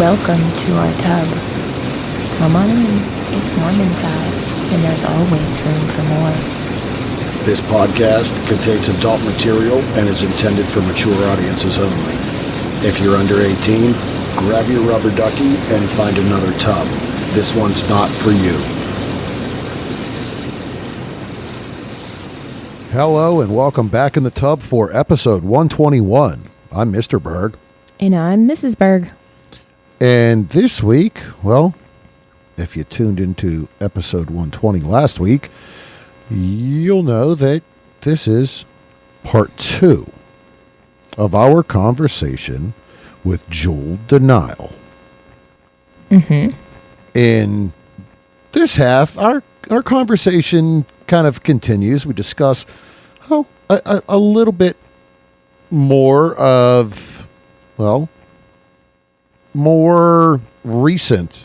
Welcome to our tub. Come on in. It's warm inside, and there's always room for more. This podcast contains adult material and is intended for mature audiences only. If you're under 18, grab your rubber ducky and find another tub. This one's not for you. Hello and welcome back in the tub for episode 121. I'm Mr. Berg. And I'm Mrs. Berg. And this week, well, if you tuned into episode 120 last week, you'll know that this is part 2 of our conversation with DeNyle. Mm-hmm. In this half, our conversation kind of continues. We discuss a little bit more of, well, more recent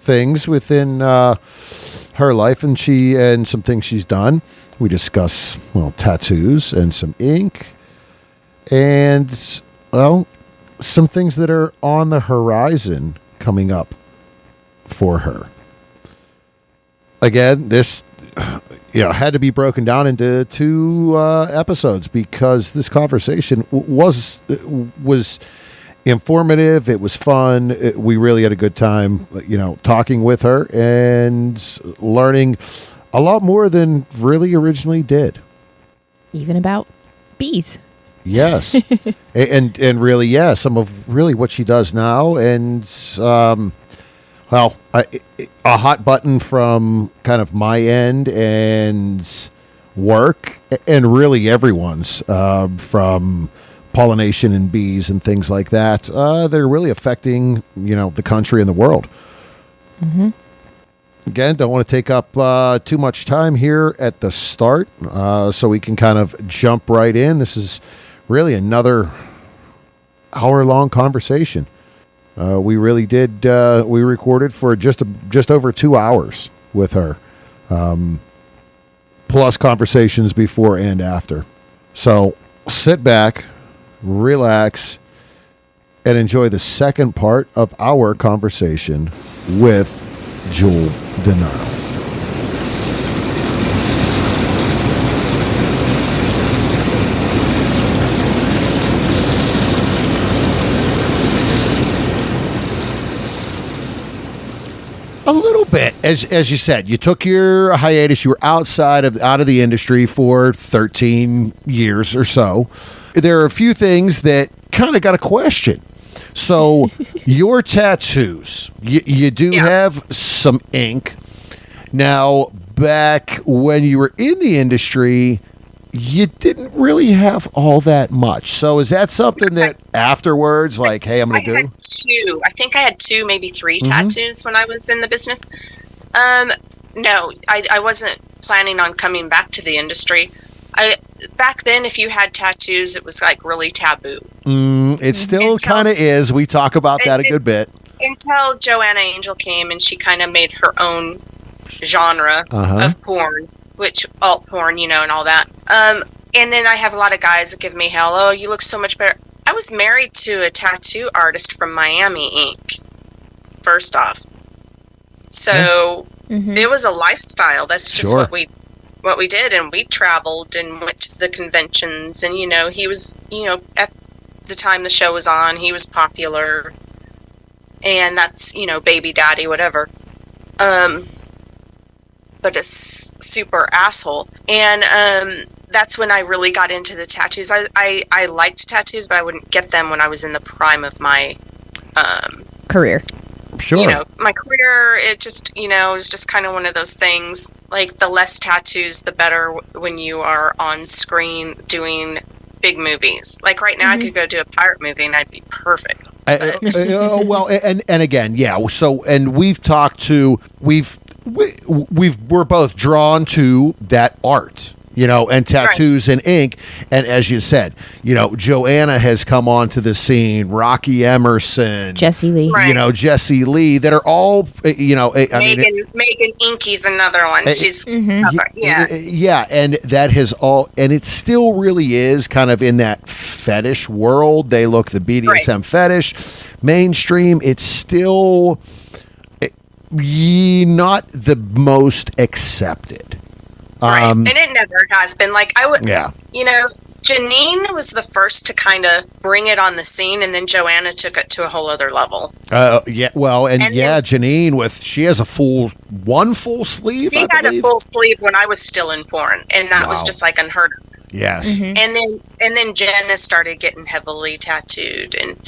things within her life and some things she's done. We discuss, well, tattoos and some ink and, well, some things that are on the horizon coming up for her. Again, this had to be broken down into 2 episodes because this conversation was informative. It was fun. We really had a good time, talking with her and learning a lot more than really originally did. Even about bees. Yes. and really, yeah, some of really what she does now. And, a hot button from kind of my end and work and really everyone's, from pollination and bees and things like that, that are really affecting, the country and the world. Mm-hmm. Again, don't want to take up too much time here at the start, so we can kind of jump right in. This is really another hour-long conversation. We really did. We recorded for just over 2 hours with her, plus conversations before and after. So sit back, relax, and enjoy the second part of our conversation with DeNyle. A little bit, as you said, you took your hiatus. You were out of the industry for 13 years or so. There are a few things that kind of got a question. So, your tattoos, you do have some ink. Now, back when you were in the industry, you didn't really have all that much. So is that something that afterwards, like, hey, I'm going to do? I think I had 2, maybe 3 tattoos when I was in the business. No, I wasn't planning on coming back to the industry. Back then, if you had tattoos, it was like really taboo. It still kind of is. We talk about that a good bit. Until Joanna Angel came and she kind of made her own genre of porn. Which alt porn, and all that. And then I have a lot of guys that give me hell. Oh, you look so much better. I was married to a tattoo artist from Miami Ink. First off, so it was a lifestyle. That's just what we did, and we traveled and went to the conventions. And he was, at the time the show was on, he was popular, and that's baby daddy, whatever. But a super asshole. And that's when I really got into the tattoos. I liked tattoos, but I wouldn't get them when I was in the prime of my career. Sure. My career, it just, it was just kind of one of those things. Like, the less tattoos, the better when you are on screen doing big movies. Like, right now, I could go do a pirate movie and I'd be perfect. Well, and again, yeah. So, and we've talked to, we're both drawn to that art, and tattoos and ink. And as you said, Joanna has come onto the scene, Rocky Emerson, Jessie Lee, Jessie Lee, that are all, Megan Inky's another one. She's, yeah. And that has all, and it still really is kind of in that fetish world. They look the BDSM fetish. Mainstream, it's still not the most accepted. Right. And it never has been. Like, Yeah. You know, Janine was the first to kind of bring it on the scene, and then Joanna took it to a whole other level. Yeah, well, and Janine, she has one full sleeve, She had a full sleeve when I was still in porn, and that was just like unheard of. Yes. Mm-hmm. And then Jenna started getting heavily tattooed, and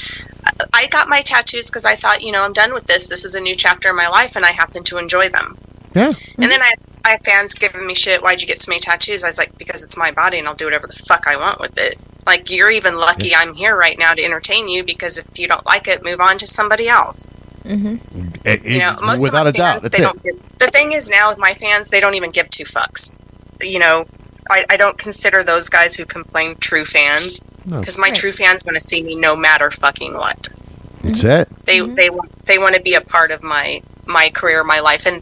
I got my tattoos because I thought, I'm done with this. This is a new chapter in my life, and I happen to enjoy them. Yeah. And then I have fans giving me shit. Why'd you get so many tattoos? I was like, because it's my body, and I'll do whatever the fuck I want with it. Like, you're even lucky I'm here right now to entertain you, because if you don't like it, move on to somebody else. Mm-hmm. Without a doubt, that's it. The thing is, now with my fans, they don't even give two fucks. I don't consider those guys who complain true fans, because my true fans want to see me no matter fucking what. That's it. They want to be a part of my career, my life, and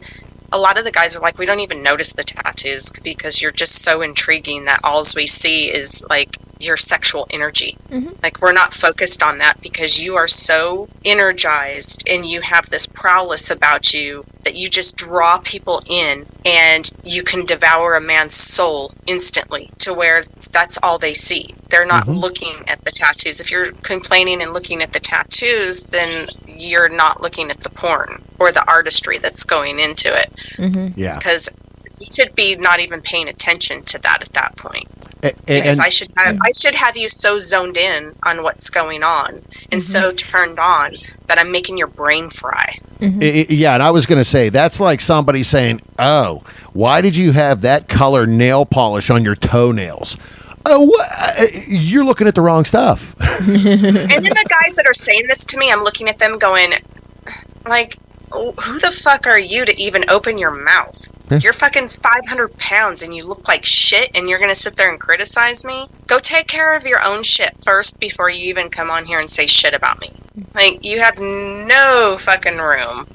a lot of the guys are like, we don't even notice the tattoos because you're just so intriguing that all we see is like your sexual energy. Like, we're not focused on that because you are so energized and you have this prowess about you that you just draw people in, and you can devour a man's soul instantly, to where that's all they see. They're not looking at the tattoos. If you're complaining and looking at the tattoos, then you're not looking at the porn or the artistry that's going into it. Yeah. Because you should be not even paying attention to that at that point. Because I should have you so zoned in on what's going on and so turned on that I'm making your brain fry. Yeah, and I was going to say, that's like somebody saying, oh, why did you have that color nail polish on your toenails? Oh, you're looking at the wrong stuff. And then the guys that are saying this to me, I'm looking at them going, like, who the fuck are you to even open your mouth? You're fucking 500 pounds and you look like shit, and you're going to sit there and criticize me? Go take care of your own shit first before you even come on here and say shit about me. Like, you have no fucking room.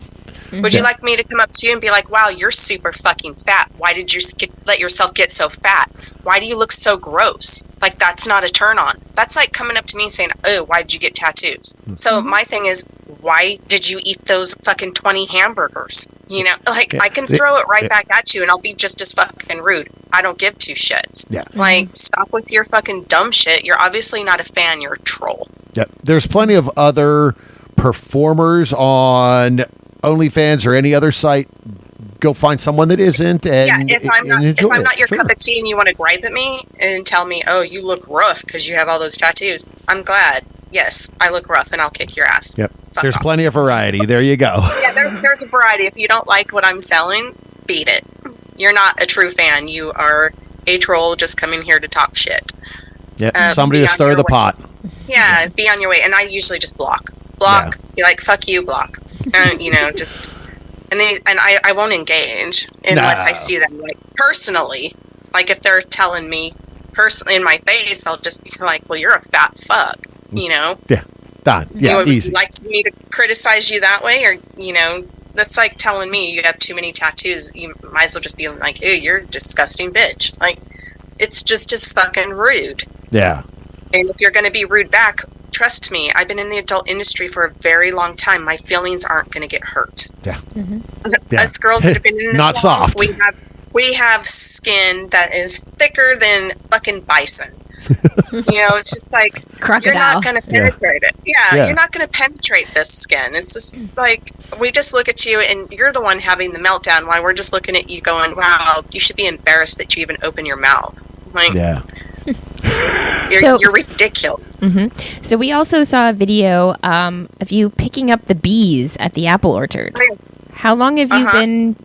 Would you like me to come up to you and be like, wow, you're super fucking fat. Why did you let yourself get so fat? Why do you look so gross? Like, that's not a turn on. That's like coming up to me and saying, oh, why did you get tattoos? So my thing is, why did you eat those fucking 20 hamburgers? I can throw it right back at you and I'll be just as fucking rude. I don't give two shits. Yeah. Like, stop with your fucking dumb shit. You're obviously not a fan. You're a troll. Yeah. There's plenty of other performers on OnlyFans or any other site. Go find someone that isn't, and if I'm not your cup of tea and you want to gripe at me and tell me, oh, you look rough because you have all those tattoos, I'm glad. Yes, I look rough and I'll kick your ass. Yep. There's plenty of variety. There you go. Yeah, there's a variety. If you don't like what I'm selling, beat it. You're not a true fan. You are a troll just coming here to talk shit. Yeah, somebody to stir the pot. Yeah, be on your way. And I usually just block. Be like, fuck you, block. Just... And I won't engage unless I see them, like, personally. Like, if they're telling me personally in my face, I'll just be like, well, you're a fat fuck, Yeah, done. Yeah, easy. Would you like me to criticize you that way? Or, that's like telling me you have too many tattoos. You might as well just be like, ew, you're a disgusting bitch. Like, it's just as fucking rude. Yeah. And if you're going to be rude back, trust me, I've been in the adult industry for a very long time. My feelings aren't going to get hurt. Yeah. Us girls that have been in this not long, soft. We have skin that is thicker than fucking bison. It's just like, crocodile. You're not going to penetrate it. Yeah, you're not going to penetrate this skin. It's just like, we just look at you and you're the one having the meltdown while we're just looking at you going, wow, you should be embarrassed that you even open your mouth. Like, yeah. You're ridiculous. So we also saw a video of you picking up the bees at the apple orchard. How long have you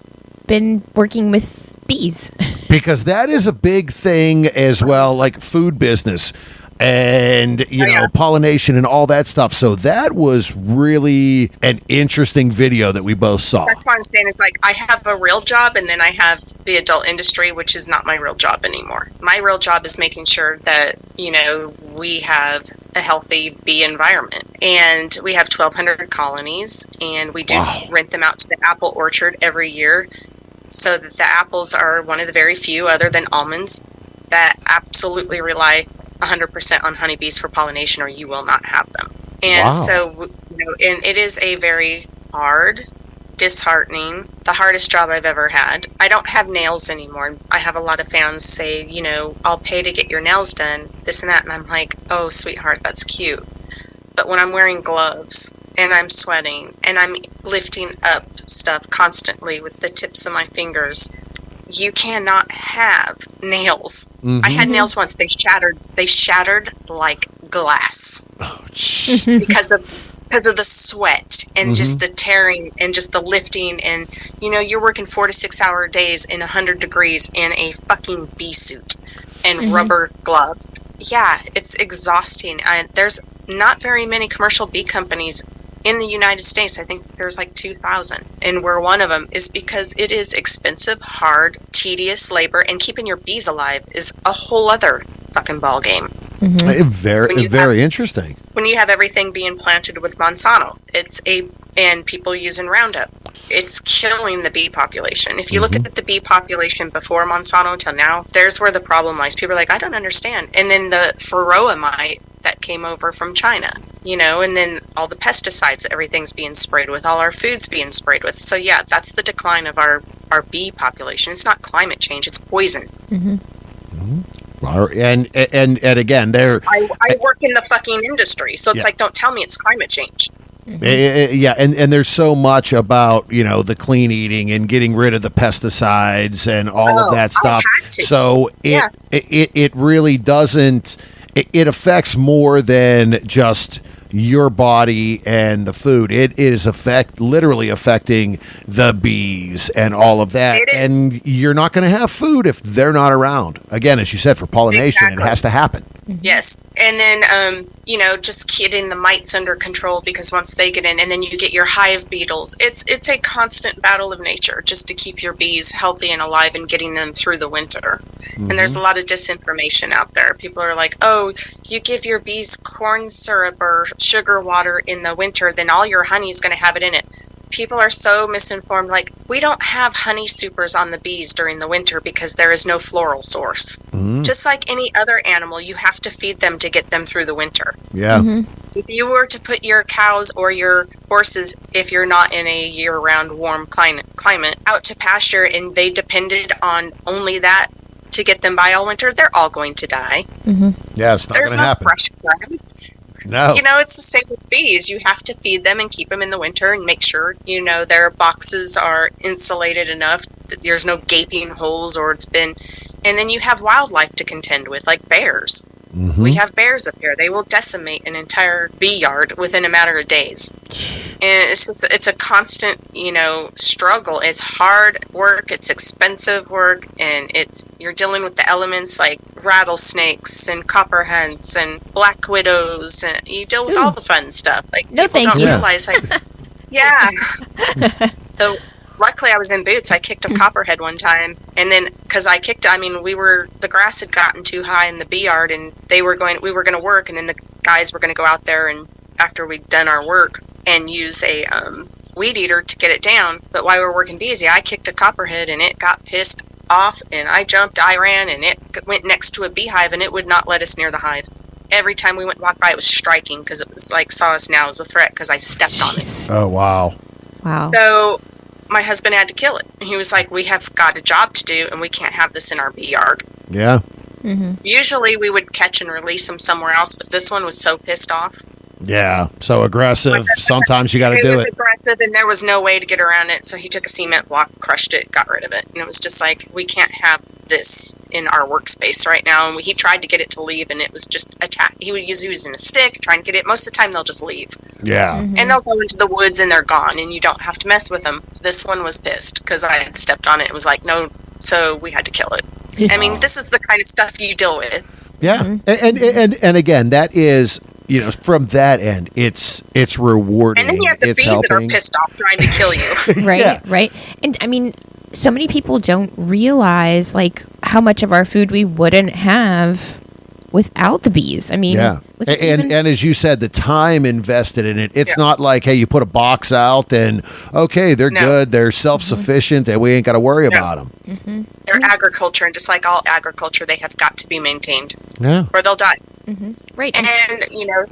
been working with bees? Because that is a big thing as well, like food business and, pollination and all that stuff. So that was really an interesting video that we both saw. That's what I'm saying. It's like, I have a real job and then I have the adult industry, which is not my real job anymore. My real job is making sure that, we have a healthy bee environment. And we have 1,200 colonies, and we do rent them out to the apple orchard every year. So that the apples are one of the very few, other than almonds, that absolutely rely 100% on honeybees for pollination, or you will not have them. And so, and it is a very hard, disheartening, the hardest job I've ever had. I don't have nails anymore. I have a lot of fans say, I'll pay to get your nails done, this and that. And I'm like, oh, sweetheart, that's cute. But when I'm wearing gloves and I'm sweating and I'm lifting up stuff constantly with the tips of my fingers, you cannot have nails. Mm-hmm. I had nails once. They shattered like glass. Oh, because of the sweat and just the tearing and just the lifting, and you're working 4 to 6 hour days in 100 degrees in a fucking bee suit and rubber gloves. Yeah, it's exhausting. There's not very many commercial bee companies in the United States. I think there's like 2,000, and we're one of them, is because it is expensive, hard, tedious labor, and keeping your bees alive is a whole other fucking ball game. Mm-hmm. Very interesting. When you have everything being planted with Monsanto, and people using Roundup, it's killing the bee population. If you look at the bee population before Monsanto till now, there's where the problem lies. People are like, I don't understand. And then the Varroa mite that came over from China, and then all the pesticides, everything's being sprayed with, all our food's being sprayed with. So yeah, that's the decline of our bee population. It's not climate change, it's poison. And again, I work in the fucking industry, so it's like, don't tell me it's climate change. Yeah, and there's so much about the clean eating and getting rid of the pesticides and all of that stuff. So it really doesn't. It affects more than just your body and the food. It is literally affecting the bees and all of that. And you're not going to have food if they're not around. Again, as you said, for pollination, It has to happen. Yes. And then, just getting the mites under control, because once they get in, and then you get your hive beetles, it's a constant battle of nature just to keep your bees healthy and alive and getting them through the winter. And there's a lot of disinformation out there. People are like, oh, you give your bees corn syrup or sugar water in the winter, then all your honey is going to have it in it. People are so misinformed. Like, we don't have honey supers on the bees during the winter because there is no floral source. Just like any other animal, you have to feed them to get them through the winter. Yeah. If you were to put your cows or your horses, if you're not in a year-round warm climate, out to pasture, and they depended on only that to get them by all winter, they're all going to die. Yeah, it's not going to happen. There's no fresh grass. No. It's the same with bees. You have to feed them and keep them in the winter and make sure, their boxes are insulated enough that there's no gaping holes, and then you have wildlife to contend with, like bears. We have bears up here. They will decimate an entire bee yard within a matter of days. And it's a constant, struggle. It's hard work. It's expensive work. And you're dealing with the elements like rattlesnakes and copperheads and black widows. And you deal with all the fun stuff. Like, no, people thank don't you. realize, like, yeah. So luckily I was in boots. I kicked a copperhead one time, and then because I kicked, the grass had gotten too high in the bee yard, and we were going to work, and then the guys were going to go out there, and after we'd done our work, and use a weed eater to get it down. But while we were working bees, I kicked a copperhead, and it got pissed off, and I jumped, I ran, and it went next to a beehive, and it would not let us near the hive. Every time we walked by, it was striking, because it was like, saw us now as a threat because I stepped on it. Oh, wow. So my husband had to kill it. He was like, we have got a job to do, and we can't have this in our bee yard. Yeah. Usually we would catch and release him somewhere else, but this one was so pissed off. Yeah, so aggressive. Sometimes you got to do it. It was aggressive, and there was no way to get around it, so he took a cement block, crushed it, got rid of it. And it was just like, we can't have this in our workspace right now. And he tried to get it to leave, and it was just attack. He was using a stick, trying to get it. Most of the time, they'll just leave. Yeah. And they'll go into the woods, and they're gone, and you don't have to mess with them. This one was pissed because I had stepped on it. It was like, no, so we had to kill it. I mean, this is the kind of stuff you deal with. Yeah. And again, that is... from that end, it's rewarding. And then you have the bees that are pissed off trying to kill you. Right. And I mean, so many people don't realize like how much of our food we wouldn't have without the bees. I mean, yeah. And as you said, the time invested in it, it's not like, hey, you put a box out and, okay, they're good, they're self-sufficient, and we ain't got to worry about them. Mm-hmm. They're agriculture, and just like all agriculture, they have got to be maintained. Yeah. Or they'll die. Mm-hmm. Right. And,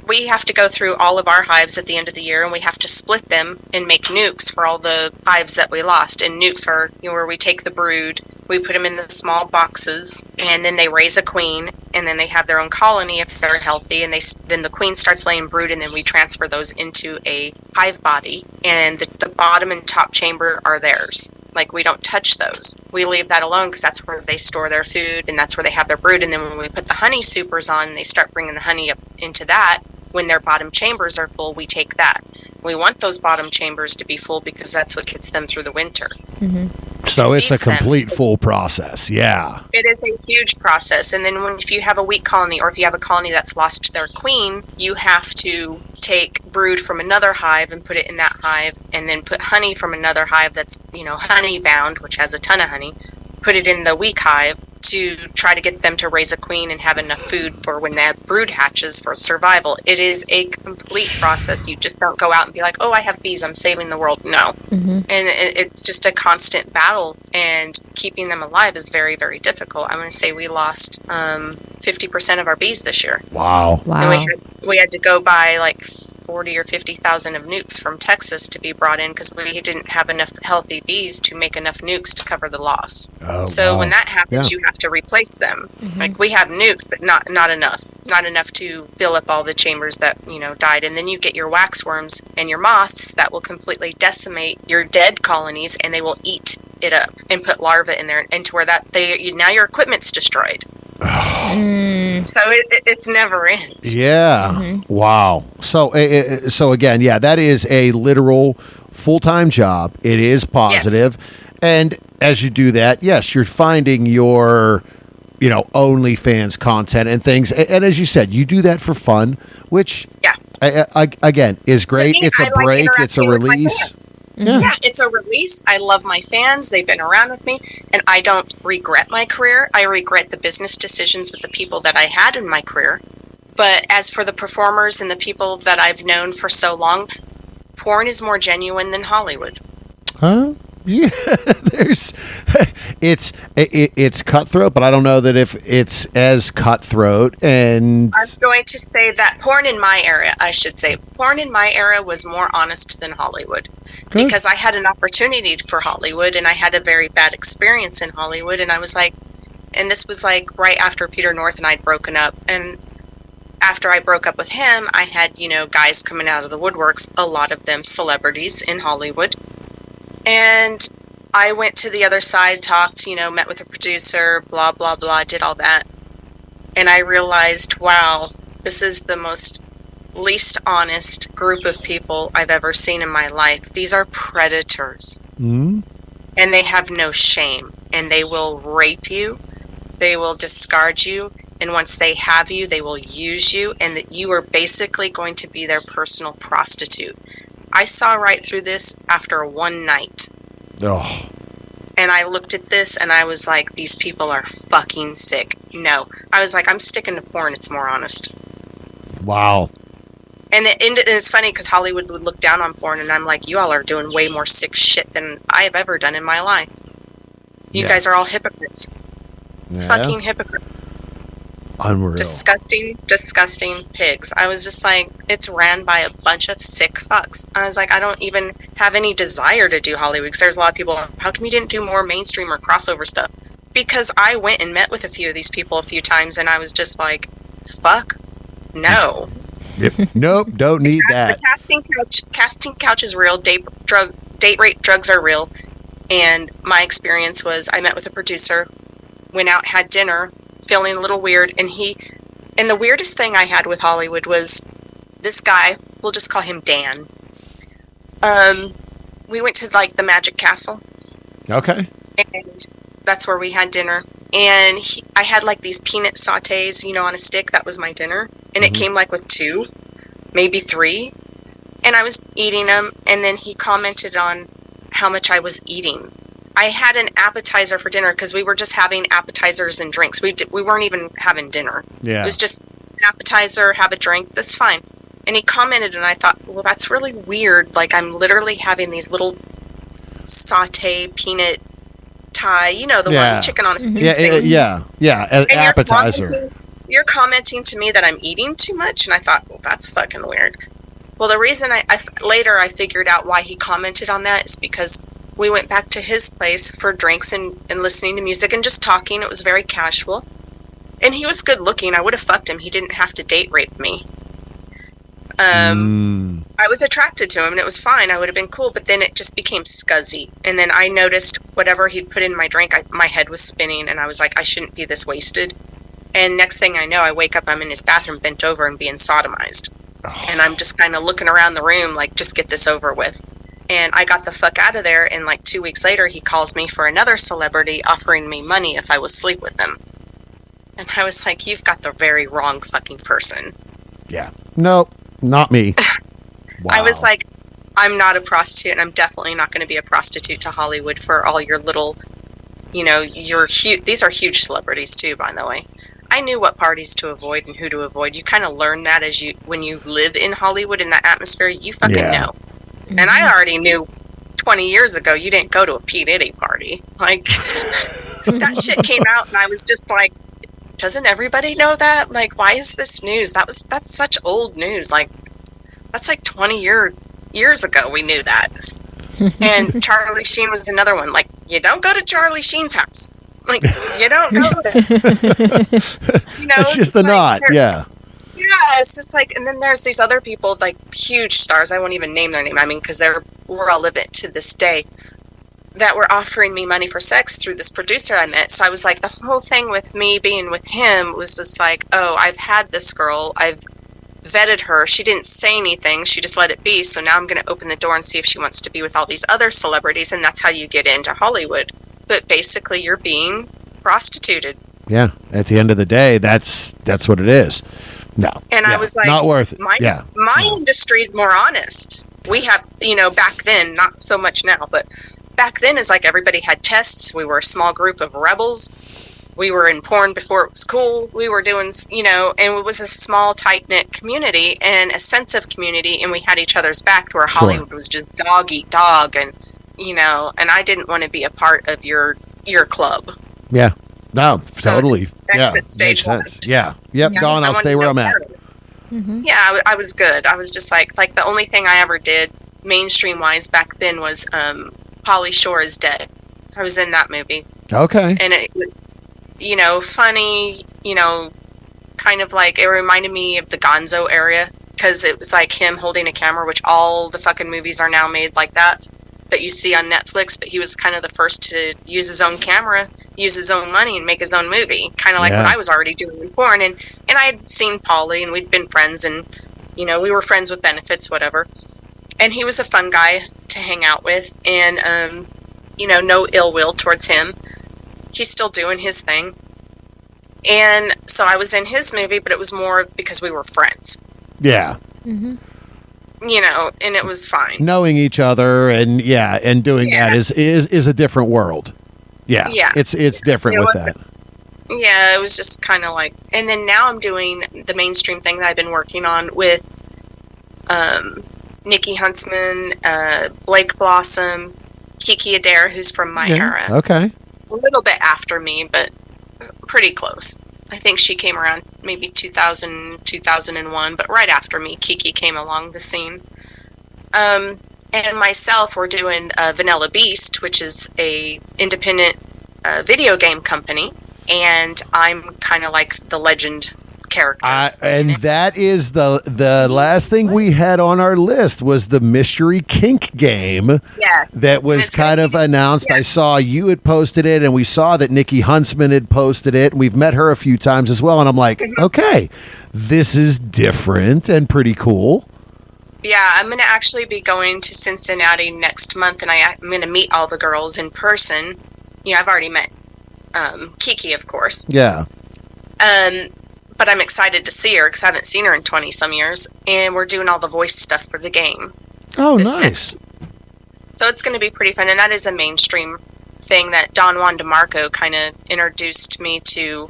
we have to go through all of our hives at the end of the year, and we have to split them and make nukes for all the hives that we lost. And nukes are where we take the brood, we put them in the small boxes, and then they raise a queen, and then they have their own colony if they're healthy, and then the queen starts laying brood, and then we transfer those into a hive body, and the bottom and top chamber are theirs. Like, we don't touch those. We leave that alone because that's where they store their food, and that's where they have their brood. And then when we put the honey supers on, and they start bringing the honey up into that, when their bottom chambers are full, we take that. We want those bottom chambers to be full because that's what gets them through the winter. Mm-hmm. So it's a complete full process. Yeah. It is a huge process. And then if you have a weak colony, or if you have a colony that's lost their queen, you have to take brood from another hive and put it in that hive, and then put honey from another hive that's, honey bound, which has a ton of honey, put it in the weak hive to try to get them to raise a queen and have enough food for when that brood hatches for survival. It is a complete process. You just don't go out and be like, oh, I have bees, I'm saving the world. No. Mm-hmm. And it's just a constant battle, and keeping them alive is very, very difficult. I'm going to say we lost 50% of our bees this year. Wow. And we had to go buy like 40 or 50,000 of nukes from Texas to be brought in because we didn't have enough healthy bees to make enough nukes to cover the loss. When that happens, you have to replace them. Mm-hmm. Like, we have nukes, but not enough to fill up all the chambers that died. And then you get your waxworms and your moths that will completely decimate your dead colonies, and they will eat it up and put larvae in there, and to where now your equipment's destroyed. So it's never ends. Yeah. Mm-hmm. Wow. So again, that is a literal full-time job. It is positive. Yes. And as you do that, yes, you're finding your, OnlyFans content and things. And as you said, you do that for fun, which, again, is great. It's a break. It's a release. Yeah, it's a release. I love my fans. They've been around with me, and I don't regret my career. I regret the business decisions with the people that I had in my career. But as for the performers and the people that I've known for so long, porn is more genuine than Hollywood. Huh? Yeah, it's cutthroat, but I don't know that if it's as cutthroat. And I'm going to say that porn in my era was more honest than Hollywood. Good. Because I had an opportunity for Hollywood, and I had a very bad experience in Hollywood, and I was like, and this was like right after Peter North and I'd broken up, and after I broke up with him, I had, guys coming out of the woodworks, a lot of them celebrities in Hollywood. And I went to the other side, talked, met with a producer, blah, blah, blah, did all that. And I realized, wow, this is the most least honest group of people I've ever seen in my life. These are predators. Mm-hmm. And they have no shame. And they will rape you. They will discard you. And once they have you, they will use you. And that you are basically going to be their personal prostitute. I saw right through this after one night. Oh. And I looked at this and I was like, these people are fucking sick. No. I was like, I'm sticking to porn. It's more honest. Wow. And it's funny because Hollywood would look down on porn, and I'm like, you all are doing way more sick shit than I have ever done in my life. You guys are all hypocrites. Yeah. Fucking hypocrites. Unreal. Disgusting pigs. I was just like, it's ran by a bunch of sick fucks. I was like, I don't even have any desire to do Hollywood, because there's a lot of people, how come you didn't do more mainstream or crossover stuff? Because I went and met with a few of these people a few times, and I was just like, fuck, no. Yep. Nope, don't need that. The casting couch is real. Date rape drugs are real. And my experience was, I met with a producer, went out, had dinner, feeling a little weird, and the weirdest thing I had with Hollywood was this guy, we'll just call him Dan. We went to like the Magic Castle. Okay. And that's where we had dinner. And I had like these peanut sautés, on a stick. That was my dinner. And it came like with 2, maybe 3. And I was eating them. And then he commented on how much I was eating. I had an appetizer for dinner because we were just having appetizers and drinks. We weren't even having dinner. Yeah. It was just an appetizer, have a drink. That's fine. And he commented, and I thought, well, that's really weird. Like, I'm literally having these little saute peanut Thai, the one with chicken on a stick. Yeah. An appetizer. You're commenting to me that I'm eating too much, and I thought, well, that's fucking weird. Well, the reason later I figured out why he commented on that is because we went back to his place for drinks and listening to music and just talking. It was very casual. And he was good looking. I would have fucked him. He didn't have to date rape me. I was attracted to him, and it was fine. I would have been cool, but then it just became scuzzy. And then I noticed whatever he'd put in my drink, my head was spinning, and I was like, I shouldn't be this wasted. And next thing I know, I wake up, I'm in his bathroom, bent over and being sodomized. Oh. And I'm just kind of looking around the room like, just get this over with. And I got the fuck out of there, and like 2 weeks later, he calls me for another celebrity offering me money if I would sleep with him. And I was like, you've got the very wrong fucking person. Yeah. Nope, not me. Wow. I was like, I'm not a prostitute, and I'm definitely not going to be a prostitute to Hollywood for all your little, these are huge celebrities too, by the way. I knew what parties to avoid and who to avoid. You kind of learn that when you live in Hollywood in that atmosphere, you fucking know. Mm-hmm. And I already knew 20 years ago you didn't go to a P. Diddy party. Like, that shit came out, and I was just like, doesn't everybody know that? Like, why is this news? That's such old news. Like, that's like 20 years ago we knew that. And Charlie Sheen was another one. Like, you don't go to Charlie Sheen's house. Like, you don't go there. It's just the knot, yeah. Yeah, it's just like, and then there's these other people, like huge stars. I won't even name their name. I mean, because they're relevant to this day, that were offering me money for sex through this producer I met. So I was like, the whole thing with me being with him was just like, oh, I've had this girl. I've vetted her. She didn't say anything. She just let it be. So now I'm going to open the door and see if she wants to be with all these other celebrities. And that's how you get into Hollywood. But basically, you're being prostituted. Yeah. At the end of the day, that's what it is. No. And I was like, not worth it. My industry's more honest. We have, back then, not so much now, but back then is like everybody had tests. We were a small group of rebels. We were in porn before it was cool. We were doing, and it was a small, tight-knit community and a sense of community, and we had each other's back, where Hollywood was just dog eat dog, and and I didn't want to be a part of your club. Yeah. No, totally. Exit stage makes sense. Yeah. Yep, yeah, gone. I'll stay where I'm at. Mm-hmm. Yeah, I was good. I was just like the only thing I ever did mainstream-wise back then was Pauly Shore is Dead. I was in that movie. Okay. And it was, funny, kind of like, it reminded me of the Gonzo era, because it was like him holding a camera, which all the fucking movies are now made like that you see on Netflix, but he was kind of the first to use his own camera, use his own money, and make his own movie, kind of like what I was already doing in porn. And I had seen Pauly, and we'd been friends, and, we were friends with benefits, whatever. And he was a fun guy to hang out with, and, no ill will towards him. He's still doing his thing. And so I was in his movie, but it was more because we were friends. Yeah. Mm-hmm. And it was fine. Knowing each other and doing that is a different world. Yeah. Yeah. It's different with that. Yeah, it was just kind of like, and then now I'm doing the mainstream thing that I've been working on with Nikki Huntsman, Blake Blossom, Kiki Adair, who's from my era. Okay. A little bit after me, but pretty close. I think she came around maybe 2000, 2001, but right after me, Kiki came along the scene. And myself, we're doing Vanilla Beast, which is a independent video game company, and I'm kind of like the legend character. And that is the last thing we had on our list was the mystery kink game that was kind of announced. Yeah. I saw you had posted it, and we saw that Nikki Huntsman had posted it, and we've met her a few times as well, and I'm like, okay, this is different and pretty cool. Yeah, I'm going to actually be going to Cincinnati next month, and I'm going to meet all the girls in person. I've already met Kiki, of course. Yeah. But I'm excited to see her because I haven't seen her in 20-some years, and we're doing all the voice stuff for the game. Oh, nice. So it's going to be pretty fun, and that is a mainstream thing that Don Juan DeMarco kind of introduced me to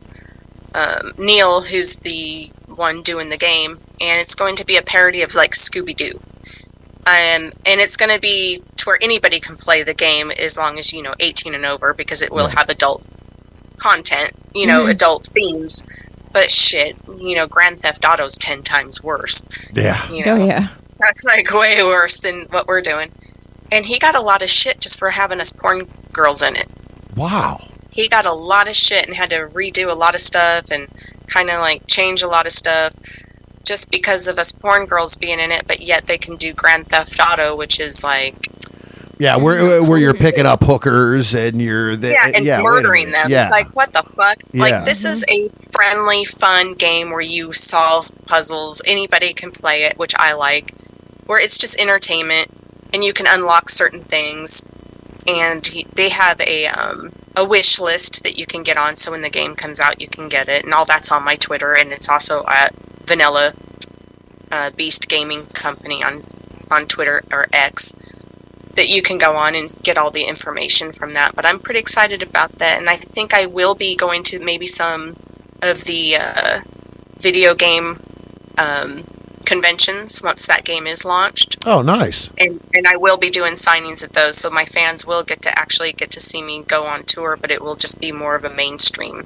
Neil, who's the one doing the game, and it's going to be a parody of like Scooby-Doo. And it's going to be to where anybody can play the game as long as 18 and over, because it will have adult content, adult themes. But shit, Grand Theft Auto's 10 times worse. Yeah. Oh yeah. That's like way worse than what we're doing. And he got a lot of shit just for having us porn girls in it. Wow. He got a lot of shit and had to redo a lot of stuff and kind of like change a lot of stuff just because of us porn girls being in it, but yet they can do Grand Theft Auto, which is like... Yeah, where you're picking up hookers and you're... murdering them. Yeah. It's like, what the fuck? Yeah. Like, this is a friendly, fun game where you solve puzzles. Anybody can play it, which I like. Where it's just entertainment, and you can unlock certain things. And they have a wish list that you can get on, so when the game comes out, you can get it. And all that's on my Twitter, and it's also at Vanilla Beast Gaming Company on Twitter, or X, that you can go on and get all the information from that. But I'm pretty excited about that, and I think I will be going to maybe some of the video game conventions once that game is launched. Oh, nice. And I will be doing signings at those, so my fans will get to see me go on tour, but it will just be more of a mainstream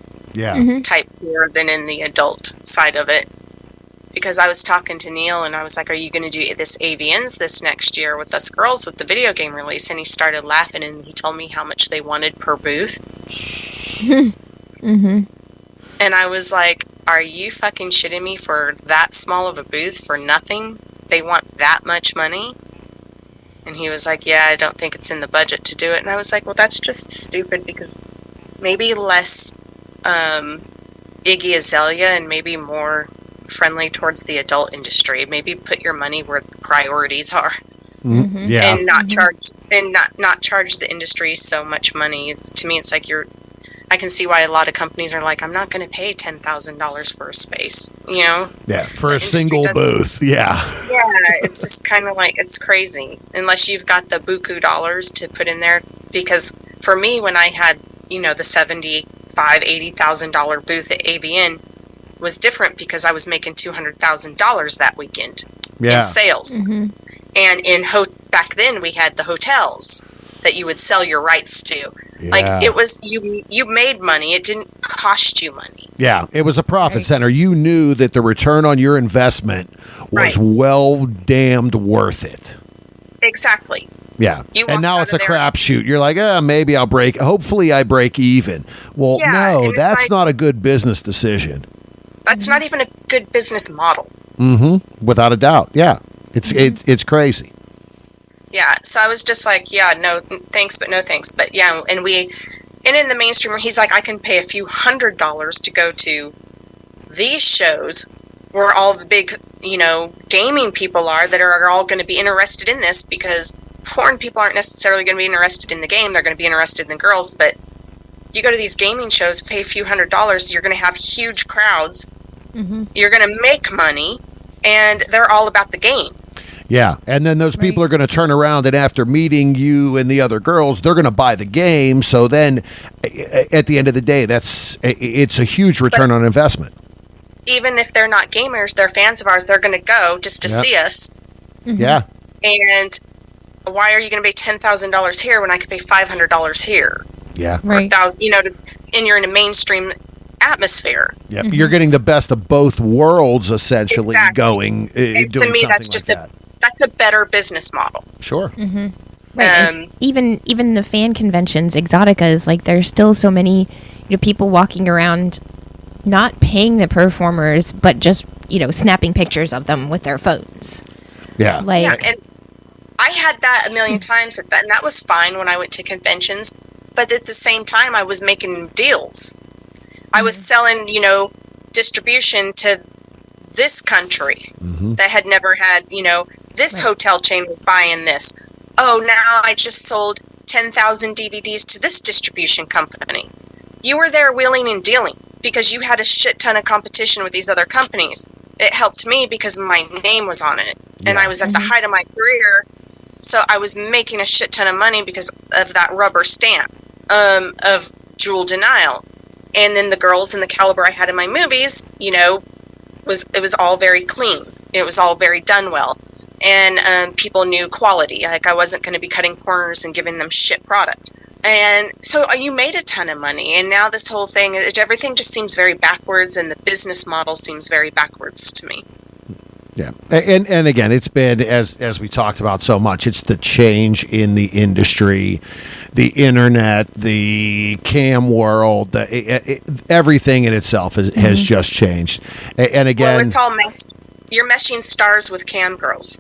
type tour than in the adult side of it. Because I was talking to Neil, and I was like, are you going to do this AVNs this next year with us girls with the video game release? And he started laughing, and he told me how much they wanted per booth. And I was like, are you fucking shitting me? For that small of a booth for nothing? They want that much money? And he was like, yeah, I don't think it's in the budget to do it. And I was like, well, that's just stupid, because maybe less Iggy Azalea and maybe more friendly towards the adult industry. Maybe put your money where the priorities are. Yeah. And not charge not charge the industry so much money. To me, it's like I can see why a lot of companies are like, I'm not going to pay $10,000 for a space, Yeah, for a single booth. Yeah, it's just kind of like, it's crazy. Unless you've got the buku dollars to put in there. Because for me, when I had, the $75,000-$80,000 booth at AVN, was different because I was making $200,000 that weekend in sales. And back then we had the hotels that you would sell your rights to. Like, it was, you made money. It didn't cost you money. Yeah, it was a profit center. You knew that the return on your investment was well damned worth it. Exactly. Yeah. And now it's a crapshoot. You're like, maybe I'll break. Hopefully I break even. Well, no, that's not a good business decision. That's not even a good business model. Without a doubt. Yeah. It's crazy. Yeah. So I was just like, yeah, no thanks, but no thanks. But yeah, and in the mainstream, he's like, I can pay a few $100s to go to these shows where all the big, gaming people are that are all going to be interested in this, because porn people aren't necessarily going to be interested in the game. They're going to be interested in the girls. But you go to these gaming shows, pay a few $100s, you're going to have huge crowds. You're going to make money, and they're all about the game. Yeah, and then those people are going to turn around, and after meeting you and the other girls, they're going to buy the game. So then, at the end of the day, it's a huge return on investment. Even if they're not gamers, they're fans of ours. They're going to go just to see us. Yeah. And why are you going to pay $10,000 here when I could pay $500 here? Yeah. Or $1,000, and you're in a mainstream atmosphere. Yep. You're getting the best of both worlds, essentially, going. To me, that's just that's a better business model. Sure. Right. Even the fan conventions, Exotica is like, there's still so many people walking around not paying the performers, but just snapping pictures of them with their phones. Yeah. And I had that a million times, and that was fine when I went to conventions. But at the same time, I was making deals. I was selling, distribution to this country that had never had, this hotel chain was buying this. Oh, now I just sold 10,000 DVDs to this distribution company. You were there wheeling and dealing because you had a shit ton of competition with these other companies. It helped me because my name was on it. And I was at the height of my career. So I was making a shit ton of money because of that rubber stamp of Jewel DeNyle. And then the girls and the caliber I had in my movies, it was all very clean. It was all very done well. And people knew quality. Like, I wasn't going to be cutting corners and giving them shit product. And so you made a ton of money. And now this whole thing, everything just seems very backwards, and the business model seems very backwards to me. Yeah. And again, it's been, as we talked about so much, it's the change in the industry, the internet, the cam world, everything in itself has just changed. And again... Well, it's all meshed. You're meshing stars with cam girls.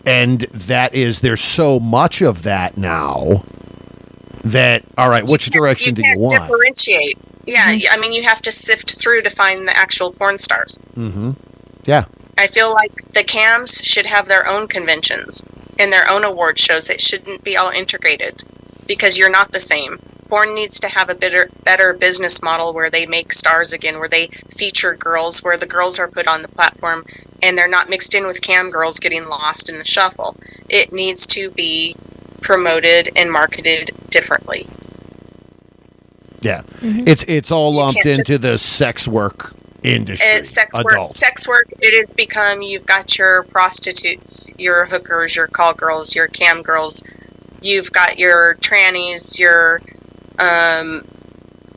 And that is, there's so much of that now that, all right, which direction do you want? You can't differentiate. Yeah, I mean, you have to sift through to find the actual porn stars. Mm-hmm. Yeah. I feel like the cams should have their own conventions and their own award shows. That shouldn't be all integrated, because you're not the same. Porn needs to have a better business model where they make stars again, where they feature girls, where the girls are put on the platform and they're not mixed in with cam girls getting lost in the shuffle. It needs to be promoted and marketed differently. Yeah. It's all lumped into the sex work industry. Sex work, it has become, you've got your prostitutes, your hookers, your call girls, your cam girls, you've got your trannies, your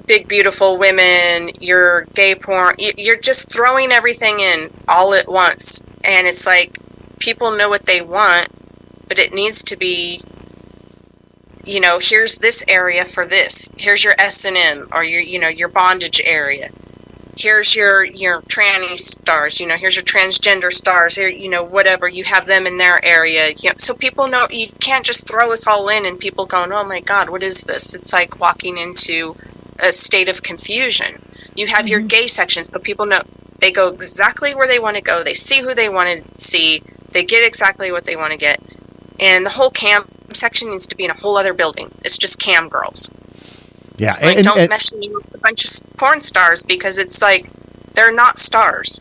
big beautiful women, your gay porn. You're just throwing everything in all at once, and it's like, people know what they want, but it needs to be, here's this area for this, here's your S&M, or your bondage area, here's your tranny stars, here's your transgender stars, here, whatever, you have them in their area. So people know, you can't just throw us all in and people going, oh my God, what is this? It's like walking into a state of confusion. You have your gay sections, so people know, they go exactly where they want to go, they see who they want to see, they get exactly what they want to get. And the whole cam section needs to be in a whole other building. It's just cam girls. Yeah, like, don't mesh me with a bunch of porn stars, because it's like, they're not stars.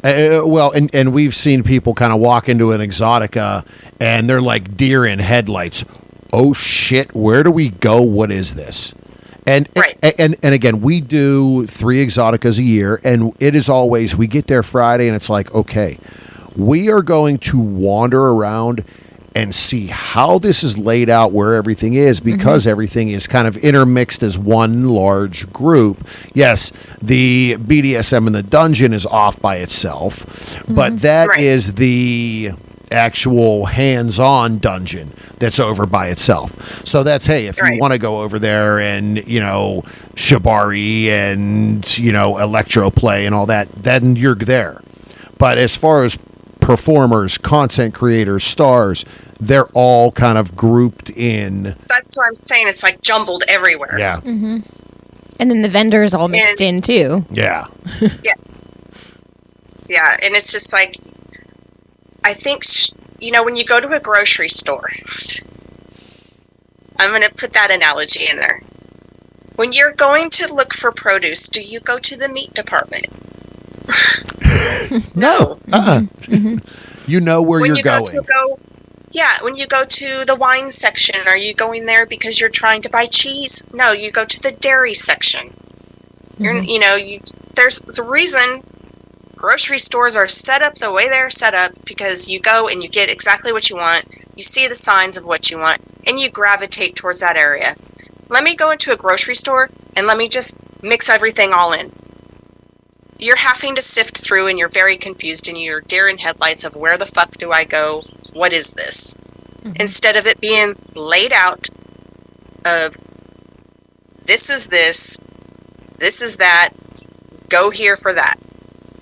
Well, and we've seen people kind of walk into an Exotica and they're like deer in headlights. Oh shit, where do we go? What is this? And right. and again, we do 3 Exoticas a year, and it is always, we get there Friday and it's like, okay, we are going to wander around and see how this is laid out, where everything is, because everything is kind of intermixed as one large group. Yes, the BDSM in the dungeon is off by itself, but that is the actual hands-on dungeon that's over by itself. So that's, hey, if you want to go over there and, shibari and, electroplay and all that, then you're there. But as far as performers, content creators, stars, they're all kind of grouped in. That's what I'm saying. It's like jumbled everywhere. Yeah. And then the vendors all mixed in too. Yeah. Yeah. And it's just like, I think, when you go to a grocery store, I'm going to put that analogy in there. When you're going to look for produce, do you go to the meat department? No. You know where you're going. When you go to the wine section, are you going there because you're trying to buy cheese? No, you go to the dairy section. There's the reason grocery stores are set up the way they're set up, because you go and you get exactly what you want, you see the signs of what you want, and you gravitate towards that area. Let me go into a grocery store and let me just mix everything all in. You're having to sift through, and you're very confused, and you're deer in headlights of, where the fuck do I go? What is this? Instead of it being laid out of, this is this is that, go here for that.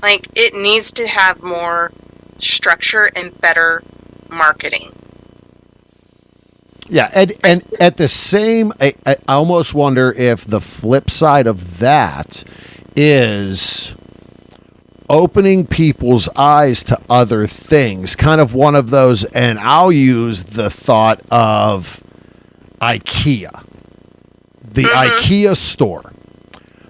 Like, it needs to have more structure and better marketing. Yeah, and at the same, I almost wonder if the flip side of that is opening people's eyes to other things. Kind of one of those, and I'll use the thought of IKEA. The IKEA store.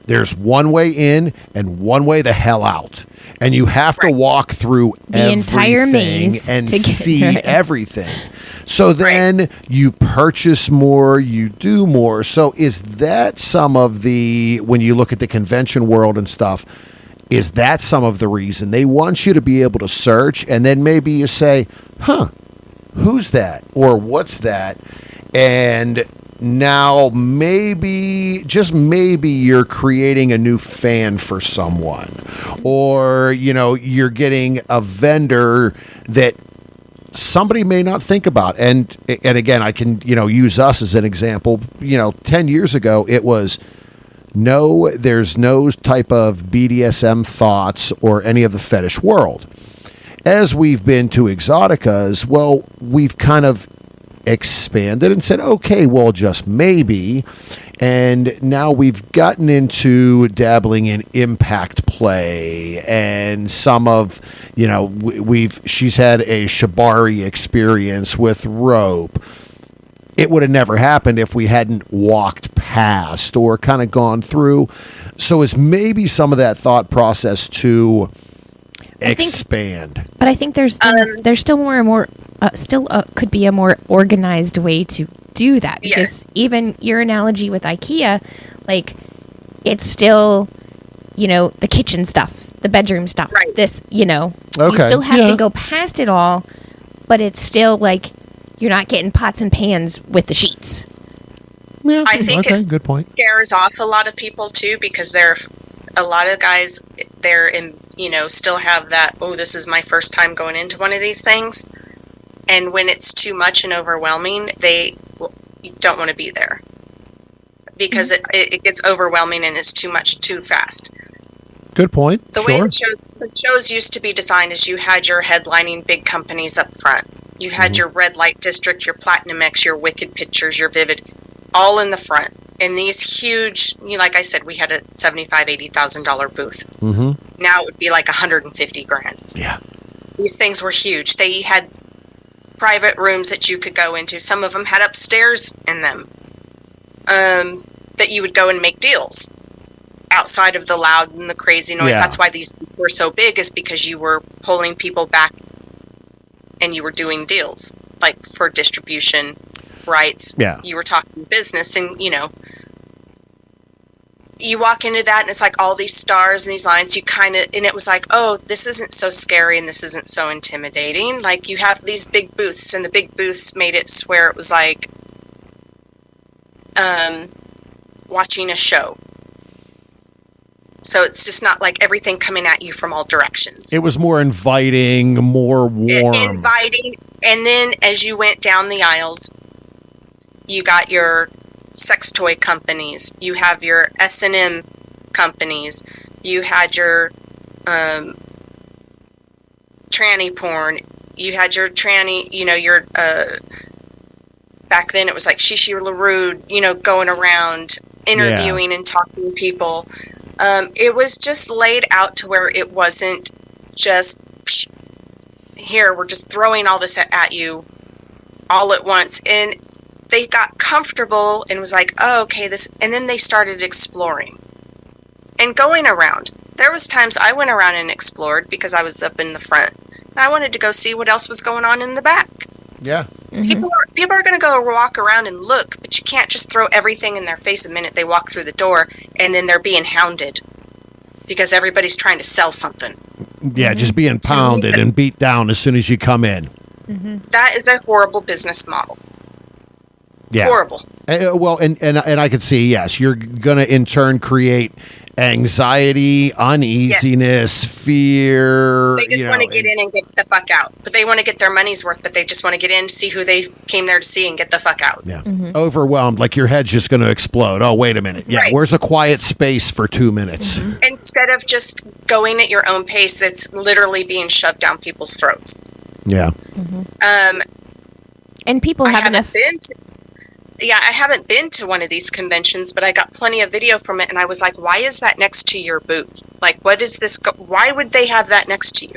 There's one way in and one way the hell out. And you have to walk through the entire maze and see everything. So then you purchase more, you do more. So is that some of the, when you look at the convention world and stuff, is that some of the reason? They want you to be able to search, and then maybe you say, who's that? Or what's that? And now maybe, just maybe, you're creating a new fan for someone. Or, you're getting a vendor that somebody may not think about. And again, I can, use us as an example. 10 years ago, it was, no, there's no type of BDSM thoughts or any of the fetish world. As we've been to Exoticas, well, we've kind of expanded and said, okay, well, just maybe. And now we've gotten into dabbling in impact play, and some of, she's had a shibari experience with rope. It would have never happened if we hadn't walked past or kind of gone through. So is maybe some of that thought process to expand. But I think there's still more and more, could be a more organized way to do that, because even your analogy with IKEA, like, it's still, the kitchen stuff, the bedroom stuff, this, you still have to go past it all, but it's still like you're not getting pots and pans with the sheets. Yeah, I think it good point. Scares off a lot of people too, because a lot of guys, they're in, still have that, this is my first time going into one of these things. And when it's too much and overwhelming, you don't want to be there, because it gets overwhelming and it's too much too fast. Good point. The way the shows used to be designed is you had your headlining big companies up front. You had your Red Light District, your Platinum X, your Wicked Pictures, your Vivid, all in the front. And these huge, like I said, we had a $75,000, $80,000 booth. Mm-hmm. Now it would be like $150,000. Yeah. These things were huge. They had private rooms that you could go into. Some of them had upstairs in them that you would go and make deals outside of the loud and the crazy noise. That's why these were so big, is because you were pulling people back and you were doing deals, like for distribution rights. Yeah. You were talking business, and you walk into that and it's like all these stars and these lines, and it was like, oh, this isn't so scary and this isn't so intimidating. Like, you have these big booths, and the big booths made it where it was like watching a show. So it's just not like everything coming at you from all directions. It was more inviting, more warm. Inviting. And then as you went down the aisles, you got your sex toy companies. You have your S&M companies. You had your tranny porn. You had your tranny, your back then it was like Shishi LaRue, going around interviewing and talking to people. It was just laid out to where it wasn't just, here, we're just throwing all this at you all at once. And they got comfortable and was like, oh, okay, this, and then they started exploring and going around. There was times I went around and explored because I was up in the front, and I wanted to go see what else was going on in the back. Yeah. Mm-hmm. People are going to go walk around and look, but you can't just throw everything in their face the minute they walk through the door, and then they're being hounded because everybody's trying to sell something. Yeah, just being pounded and beat down as soon as you come in. Mm-hmm. That is a horrible business model. Yeah. Horrible. Well, and I could see, yes, you're going to in turn create anxiety, uneasiness, fear. They just want to get in and get the fuck out. But they want to get their money's worth, but they just want to get in, see who they came there to see, and get the fuck out. Yeah. Mm-hmm. Overwhelmed, like your head's just going to explode. Oh, wait a minute. Yeah, right. Where's a quiet space for 2 minutes? Mm-hmm. Instead of just going at your own pace, that's literally being shoved down people's throats. Yeah. Mm-hmm. And people have enough... I haven't been to one of these conventions, but I got plenty of video from it, and I was like, why is that next to your booth? Like, what is this? Why would they have that next to you?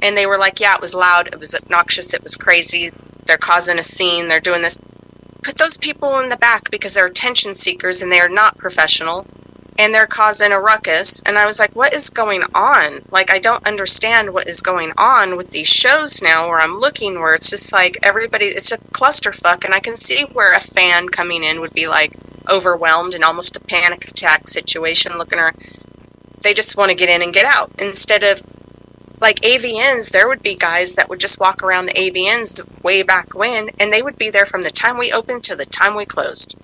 And they were like, yeah, it was loud, it was obnoxious, it was crazy, they're causing a scene, they're doing this. Put those people in the back because they're attention seekers and they are not professional. and they're causing a ruckus. And I was like, what is going on? Like, I don't understand what is going on with these shows now where I'm looking, where it's just like everybody, it's a clusterfuck. And I can see where a fan coming in would be like overwhelmed and almost a panic attack situation, looking around. They just want to get in and get out. Instead of like AVNs, there would be guys that would just walk around the AVNs way back when, and they would be there from the time we opened to the time we closed.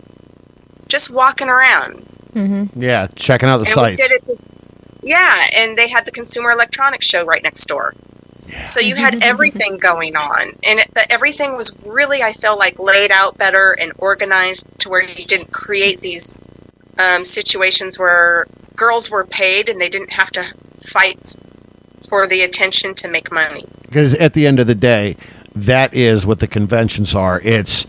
Just walking around. Mm-hmm. Yeah, checking out the sites. And they had the Consumer Electronics Show right next door. Yeah. So you had everything going on. But everything was really, I feel like, laid out better and organized to where you didn't create these situations where girls were paid and they didn't have to fight for the attention to make money. Because at the end of the day, that is what the conventions are. It's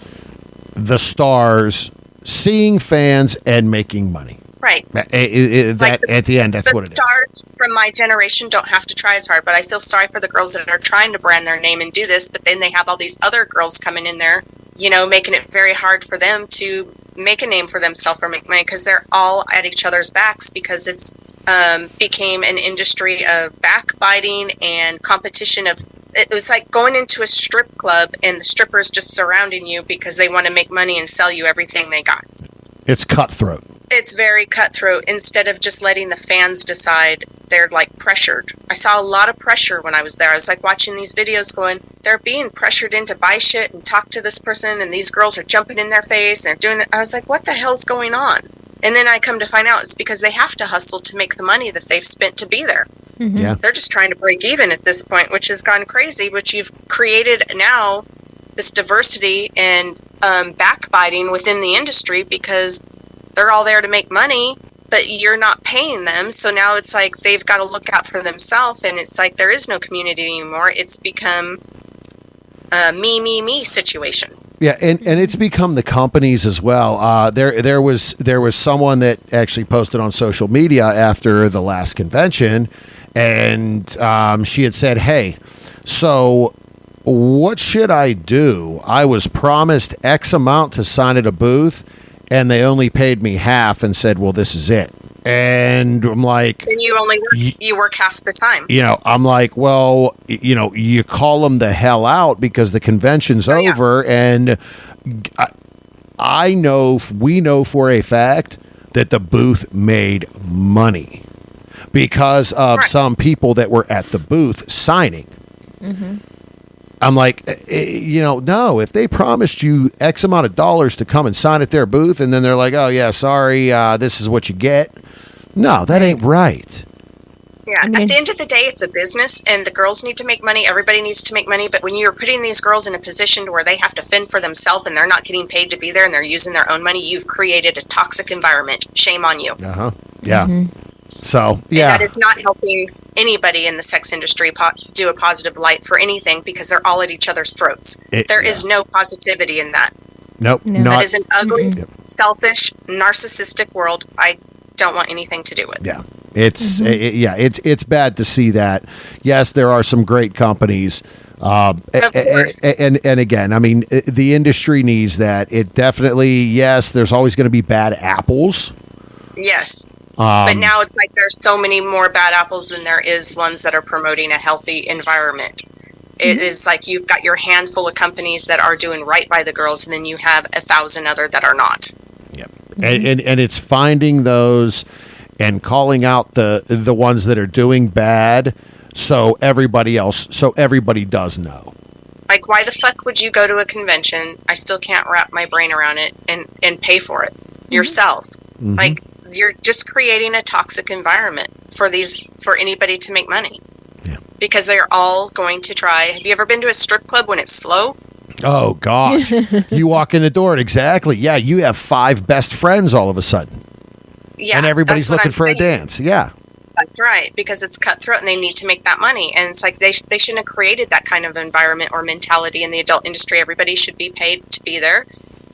the stars seeing fans and making money. Right. At the end, that's what it is. The stars from my generation don't have to try as hard, but I feel sorry for the girls that are trying to brand their name and do this, but then they have all these other girls coming in there, making it very hard for them to make a name for themselves or make money, because they're all at each other's backs, because it's became an industry of backbiting and competition of. It was like going into a strip club and the strippers just surrounding you because they want to make money and sell you everything they got. It's cutthroat. It's very cutthroat. Instead of just letting the fans decide, they're like pressured. I saw a lot of pressure when I was there. I was like watching these videos going, they're being pressured in to buy shit and talk to this person, and these girls are jumping in their face and they're doing it. I was like, what the hell's going on? And then I come to find out it's because they have to hustle to make the money that they've spent to be there. Mm-hmm. Yeah. They're just trying to break even at this point, which has gone crazy, which you've created now this diversity and backbiting within the industry because they're all there to make money, but you're not paying them. So now it's like they've got to look out for themselves, and it's like there is no community anymore. It's become a me situation. Yeah, and it's become the companies as well. There was someone that actually posted on social media after the last convention, and she had said, "Hey, so what should I do? I was promised X amount to sign at a booth, and they only paid me half and said, well, this is it." And I'm like, and you work half the time. I'm like, well, you call them the hell out because the convention's over. And we know for a fact that the booth made money because of some people that were at the booth signing. Mm-hmm. I'm like, no, if they promised you X amount of dollars to come and sign at their booth, and then they're like, oh, yeah, sorry, this is what you get. No, that ain't right. Yeah, at the end of the day, it's a business, and the girls need to make money. Everybody needs to make money. But when you're putting these girls in a position where they have to fend for themselves and they're not getting paid to be there and they're using their own money, you've created a toxic environment. Shame on you. Uh-huh. Yeah. Mm-hmm. So, yeah. And that is not helping anybody in the sex industry do a positive light for anything because they're all at each other's throats. There is no positivity in that. Nope. No. That is an ugly, selfish, narcissistic world I don't want anything to do with. Yeah. It's it's bad to see that. Yes, there are some great companies. Of course. And again, I mean, the industry needs that. It definitely, yes, there's always going to be bad apples. Yes. But now it's like there's so many more bad apples than there is ones that are promoting a healthy environment. It is like you've got your handful of companies that are doing right by the girls, and then you have 1,000 other that are not. Yep. And it's finding those and calling out the ones that are doing bad so everybody does know. Like, why the fuck would you go to a convention? I still can't wrap my brain around it and pay for it yourself. Mm-hmm. Like, you're just creating a toxic environment for anybody to make money. Yeah. Because they're all going to try. Have you ever been to a strip club when it's slow? Oh, gosh. You walk in the door, exactly. Yeah, you have 5 best friends all of a sudden. Yeah. And everybody's looking for a dance. Yeah. That's right, because it's cutthroat and they need to make that money. And it's like they shouldn't have created that kind of environment or mentality in the adult industry. Everybody should be paid to be there.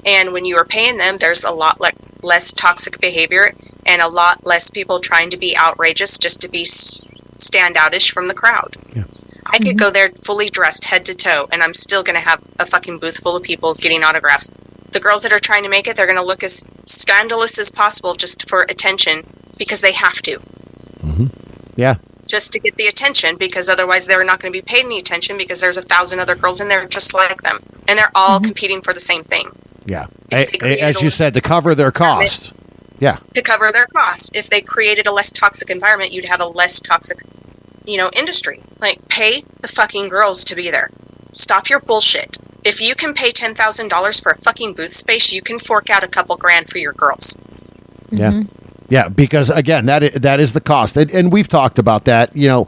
And when you are paying them, there's a lot less toxic behavior and a lot less people trying to be outrageous just to be standoutish from the crowd. Yeah. I could go there fully dressed head to toe, and I'm still going to have a fucking booth full of people getting autographs. The girls that are trying to make it, they're going to look as scandalous as possible just for attention. because they have to. Yeah. Just to get the attention, because otherwise they're not going to be paid any attention, because there's 1,000 other girls in there just like them, and they're all competing for the same thing. Yeah. As you said, to cover their cost. Yeah. To cover their cost. If they created a less toxic environment, you'd have a less toxic, industry. Like, pay the fucking girls to be there. Stop your bullshit. If you can pay $10,000 for a fucking booth space, you can fork out a couple grand for your girls. Yeah. Yeah, because again, that is the cost, and we've talked about that. You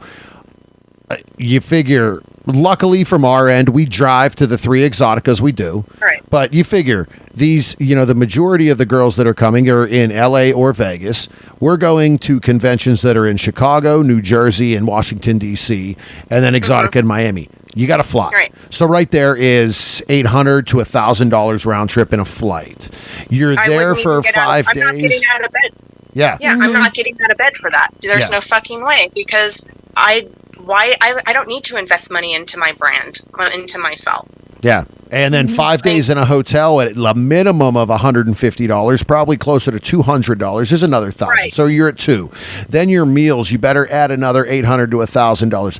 figure, luckily from our end, we drive to the 3 Exoticas. We do, right? But you figure these, the majority of the girls that are coming are in LA or Vegas. We're going to conventions that are in Chicago, New Jersey, and Washington D.C., and then Exotica in Miami. You got to fly. Right. So right there is $800 to $1,000 round trip in a flight. You're there for 5 days. I'm not getting out of bed. Yeah. Yeah, I'm not getting out of bed for that. There's no fucking way, because I don't need to invest money into my brand, into myself. Yeah. And then 5 days in a hotel at a minimum of $150, probably closer to $200 is another $1,000. Right. So you're at 2. Then your meals, you better add another $800 to $1,000.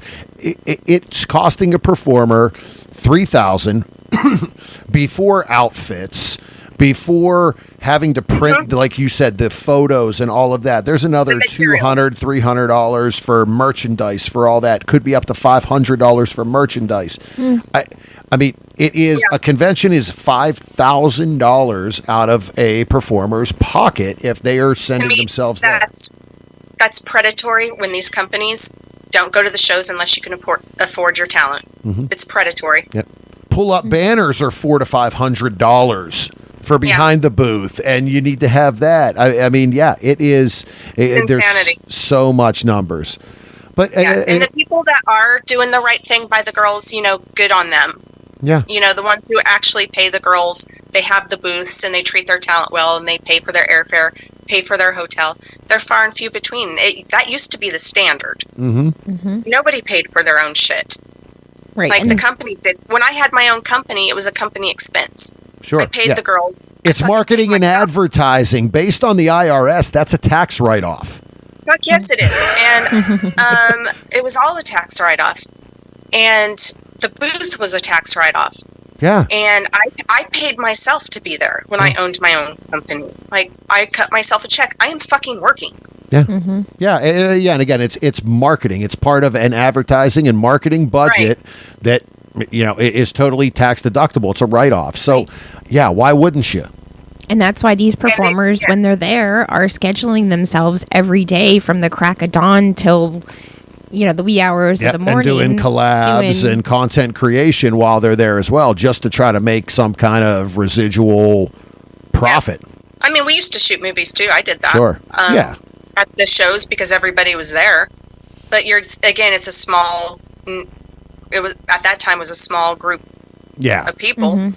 It's costing a performer $3,000 before outfits, before having to print, like you said, the photos and all of that. There's another $200, $300 for merchandise for all that. Could be up to $500 for merchandise. I mean, it is a convention is $5,000 out of a performer's pocket if they are sending themselves there. That's predatory when these companies don't go to the shows unless you can afford your talent. It's predatory. Yep. Pull-up banners are $400 to $500 for behind the booth, and you need to have that. I mean, it is. There's so much numbers, but and the people that are doing the right thing by the girls, good on them. Yeah, the ones who actually pay the girls, they have the booths and they treat their talent well, and they pay for their airfare, pay for their hotel. They're far and few between. That used to be the standard. Nobody paid for their own shit. Right. Like the companies did. When I had my own company, it was a company expense. Sure. I paid the girls. It's marketing and advertising. Based on the IRS, that's a tax write-off. Fuck yes, it is. And it was all a tax write-off. And the booth was a tax write-off. Yeah. And I paid myself to be there when I owned my own company. Like, I cut myself a check. I am fucking working. Yeah. Yeah. And again, it's marketing. It's part of an advertising and marketing budget that, is totally tax deductible. It's a write-off. So, why wouldn't you? And that's why these performers, when they're there, are scheduling themselves every day from the crack of dawn till, the wee hours of the morning. And doing collabs and content creation while they're there as well, just to try to make some kind of residual profit. Yeah. I mean, we used to shoot movies too. I did that. Sure. At the shows because everybody was there. But it's a small. It was at that time was a small group. Of people.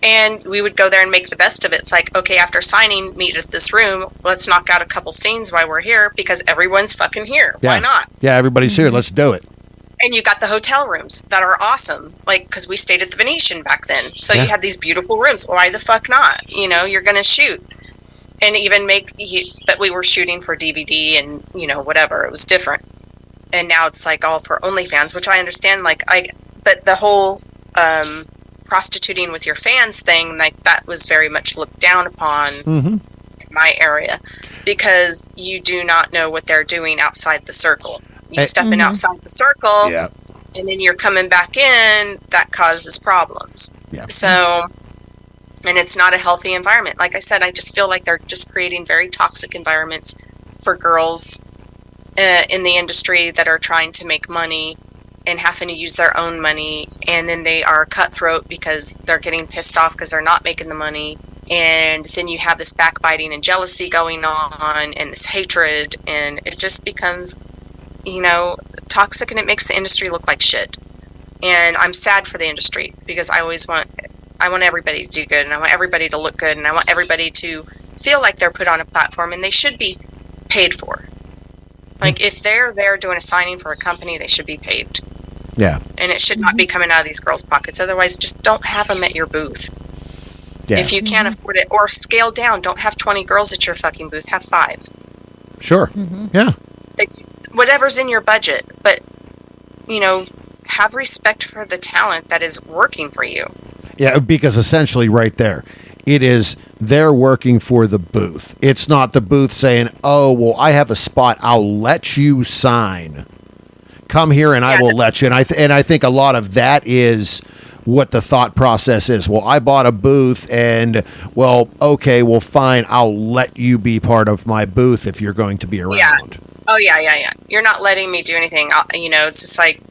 And we would go there and make the best of it. It's like, okay, after signing, meet at this room. Let's knock out a couple scenes while we're here because everyone's fucking here. Yeah. Why not? Yeah, everybody's here. Let's do it. And you got the hotel rooms that are awesome. Like, because we stayed at the Venetian back then. So you had these beautiful rooms. Why the fuck not? You're going to shoot. And even but we were shooting for DVD and, whatever. It was different. And now it's like all for OnlyFans, which I understand. But the whole prostituting with your fans thing, like that was very much looked down upon in my area because you do not know what they're doing outside the circle. You step in outside the circle and then you're coming back in, that causes problems. Yeah. So, and it's not a healthy environment. Like I said, I just feel like they're just creating very toxic environments for girls in the industry that are trying to make money and having to use their own money, and then they are cutthroat because they're getting pissed off because they're not making the money, and then you have this backbiting and jealousy going on and this hatred, and it just becomes toxic, and it makes the industry look like shit. And I'm sad for the industry because I want everybody to do good, and I want everybody to look good, and I want everybody to feel like they're put on a platform and they should be paid for. Like, if they're there doing a signing for a company, they should be paid. Yeah. And it should not be coming out of these girls' pockets. Otherwise, just don't have them at your booth. Yeah. If you can't afford it, or scale down, don't have 20 girls at your fucking booth, have 5. Sure. Yeah. It's whatever's in your budget, but have respect for the talent that is working for you. Yeah, because essentially right there, it is they're working for the booth. It's not the booth saying, oh, well, I have a spot. I'll let you sign. Come here and I will let you. And I think a lot of that is what the thought process is. Well, I bought a booth and, well, okay, well, fine. I'll let you be part of my booth if you're going to be around. Yeah. Oh, yeah. You're not letting me do anything. It's just like,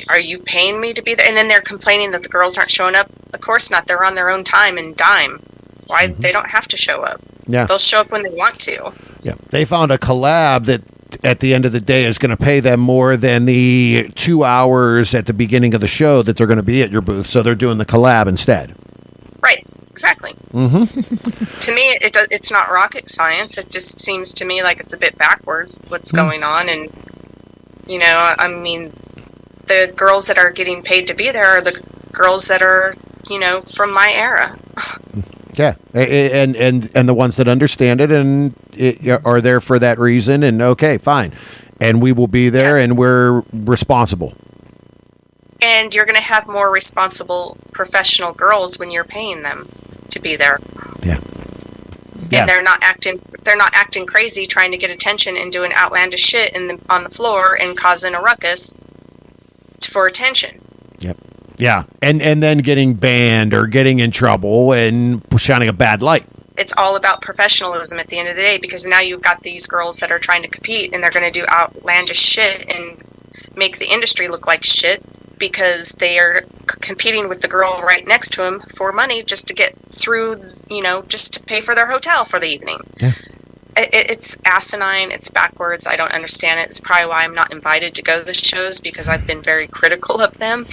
are you paying me to be there? And then they're complaining that the girls aren't showing up. Of course not. They're on their own time and dime. Why? They don't have to show up. Yeah. They'll show up when they want to. Yeah. They found a collab that at the end of the day is going to pay them more than the 2 hours at the beginning of the show that they're going to be at your booth. So they're doing the collab instead. Right. Exactly. Mm-hmm. To me, it's not rocket science. It just seems to me like it's a bit backwards what's going on. And, I mean, the girls that are getting paid to be there are the girls that are, from my era. Yeah, and the ones that understand it and are there for that reason, and okay, fine, and we will be there, and we're responsible. And you're going to have more responsible professional girls when you're paying them to be there. Yeah. And they're not acting crazy, trying to get attention and doing outlandish shit on the floor and causing a ruckus for attention. Yep. Yeah, and then getting banned or getting in trouble and shining a bad light. It's all about professionalism at the end of the day, because now you've got these girls that are trying to compete and they're going to do outlandish shit and make the industry look like shit because they are competing with the girl right next to them for money just to get through, just to pay for their hotel for the evening. Yeah. It's asinine. It's backwards. I don't understand it. It's probably why I'm not invited to go to the shows, because I've been very critical of them.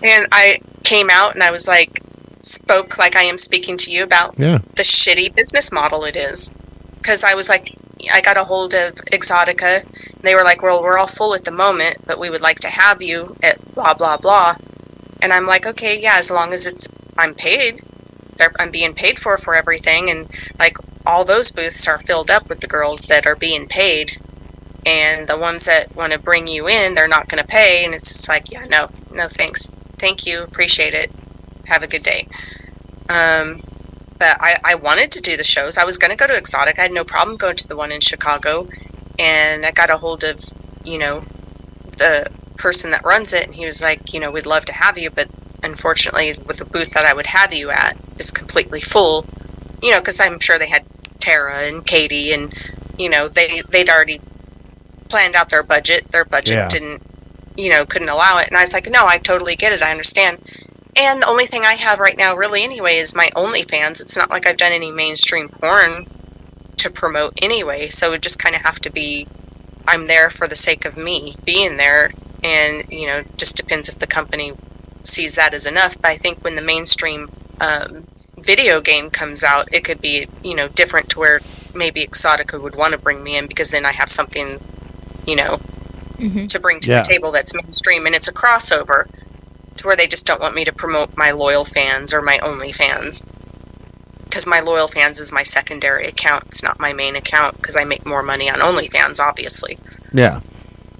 And I came out and I was like, spoke like I am speaking to you about the shitty business model it is. Because I was like, I got a hold of Exotica. And they were like, well, we're all full at the moment, but we would like to have you at blah, blah, blah. And I'm like, okay, yeah, as long as I'm paid. I'm being paid for everything. And like, all those booths are filled up with the girls that are being paid, and the ones that want to bring you in, they're not going to pay. And it's just like, yeah, no thanks, thank you, appreciate it, have a good day. But I wanted to do the shows. I was going to go to Exotic. I had no problem going to the one in Chicago, and I got a hold of the person that runs it, and he was like, we'd love to have you, but unfortunately with the booth that I would have you at is completely full, because I'm sure they had Tara and Katie, and they'd already planned out their budget. Their budget didn't, couldn't allow it. And I was like, no, I totally get it. I understand. And the only thing I have right now, really, anyway, is my OnlyFans. It's not like I've done any mainstream porn to promote anyway. So it just kind of have to be, I'm there for the sake of me being there. And, just depends if the company sees that as enough. But I think when the mainstream video game comes out, it could be different, to where maybe Exotica would want to bring me in, because then I have something to bring to the table that's mainstream, and it's a crossover to where they just don't want me to promote my loyal fans or my OnlyFans, because my loyal fans is my secondary account. It's not my main account, because I make more money on OnlyFans, obviously. Yeah.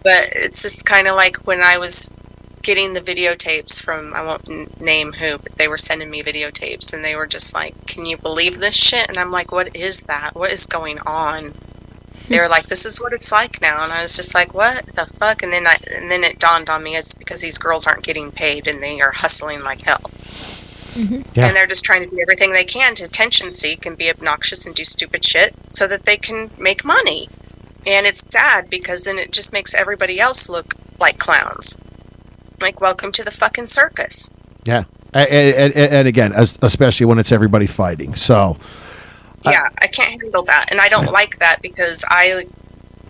But it's just kind of like when I was getting the videotapes from, I won't name who, but they were sending me videotapes, and they were just like, can you believe this shit? And I'm like, what is that? What is going on? They were like, this is what it's like now. And I was just like, what the fuck? And then it dawned on me, it's because these girls aren't getting paid, and they are hustling like hell. Mm-hmm. Yeah. And they're just trying to do everything they can to attention seek and be obnoxious and do stupid shit so that they can make money. And it's sad, because then it just makes everybody else look like clowns. Like, welcome to the fucking circus. Yeah. And again, especially when it's everybody fighting. So. Yeah, I can't handle that. And I don't like that, because I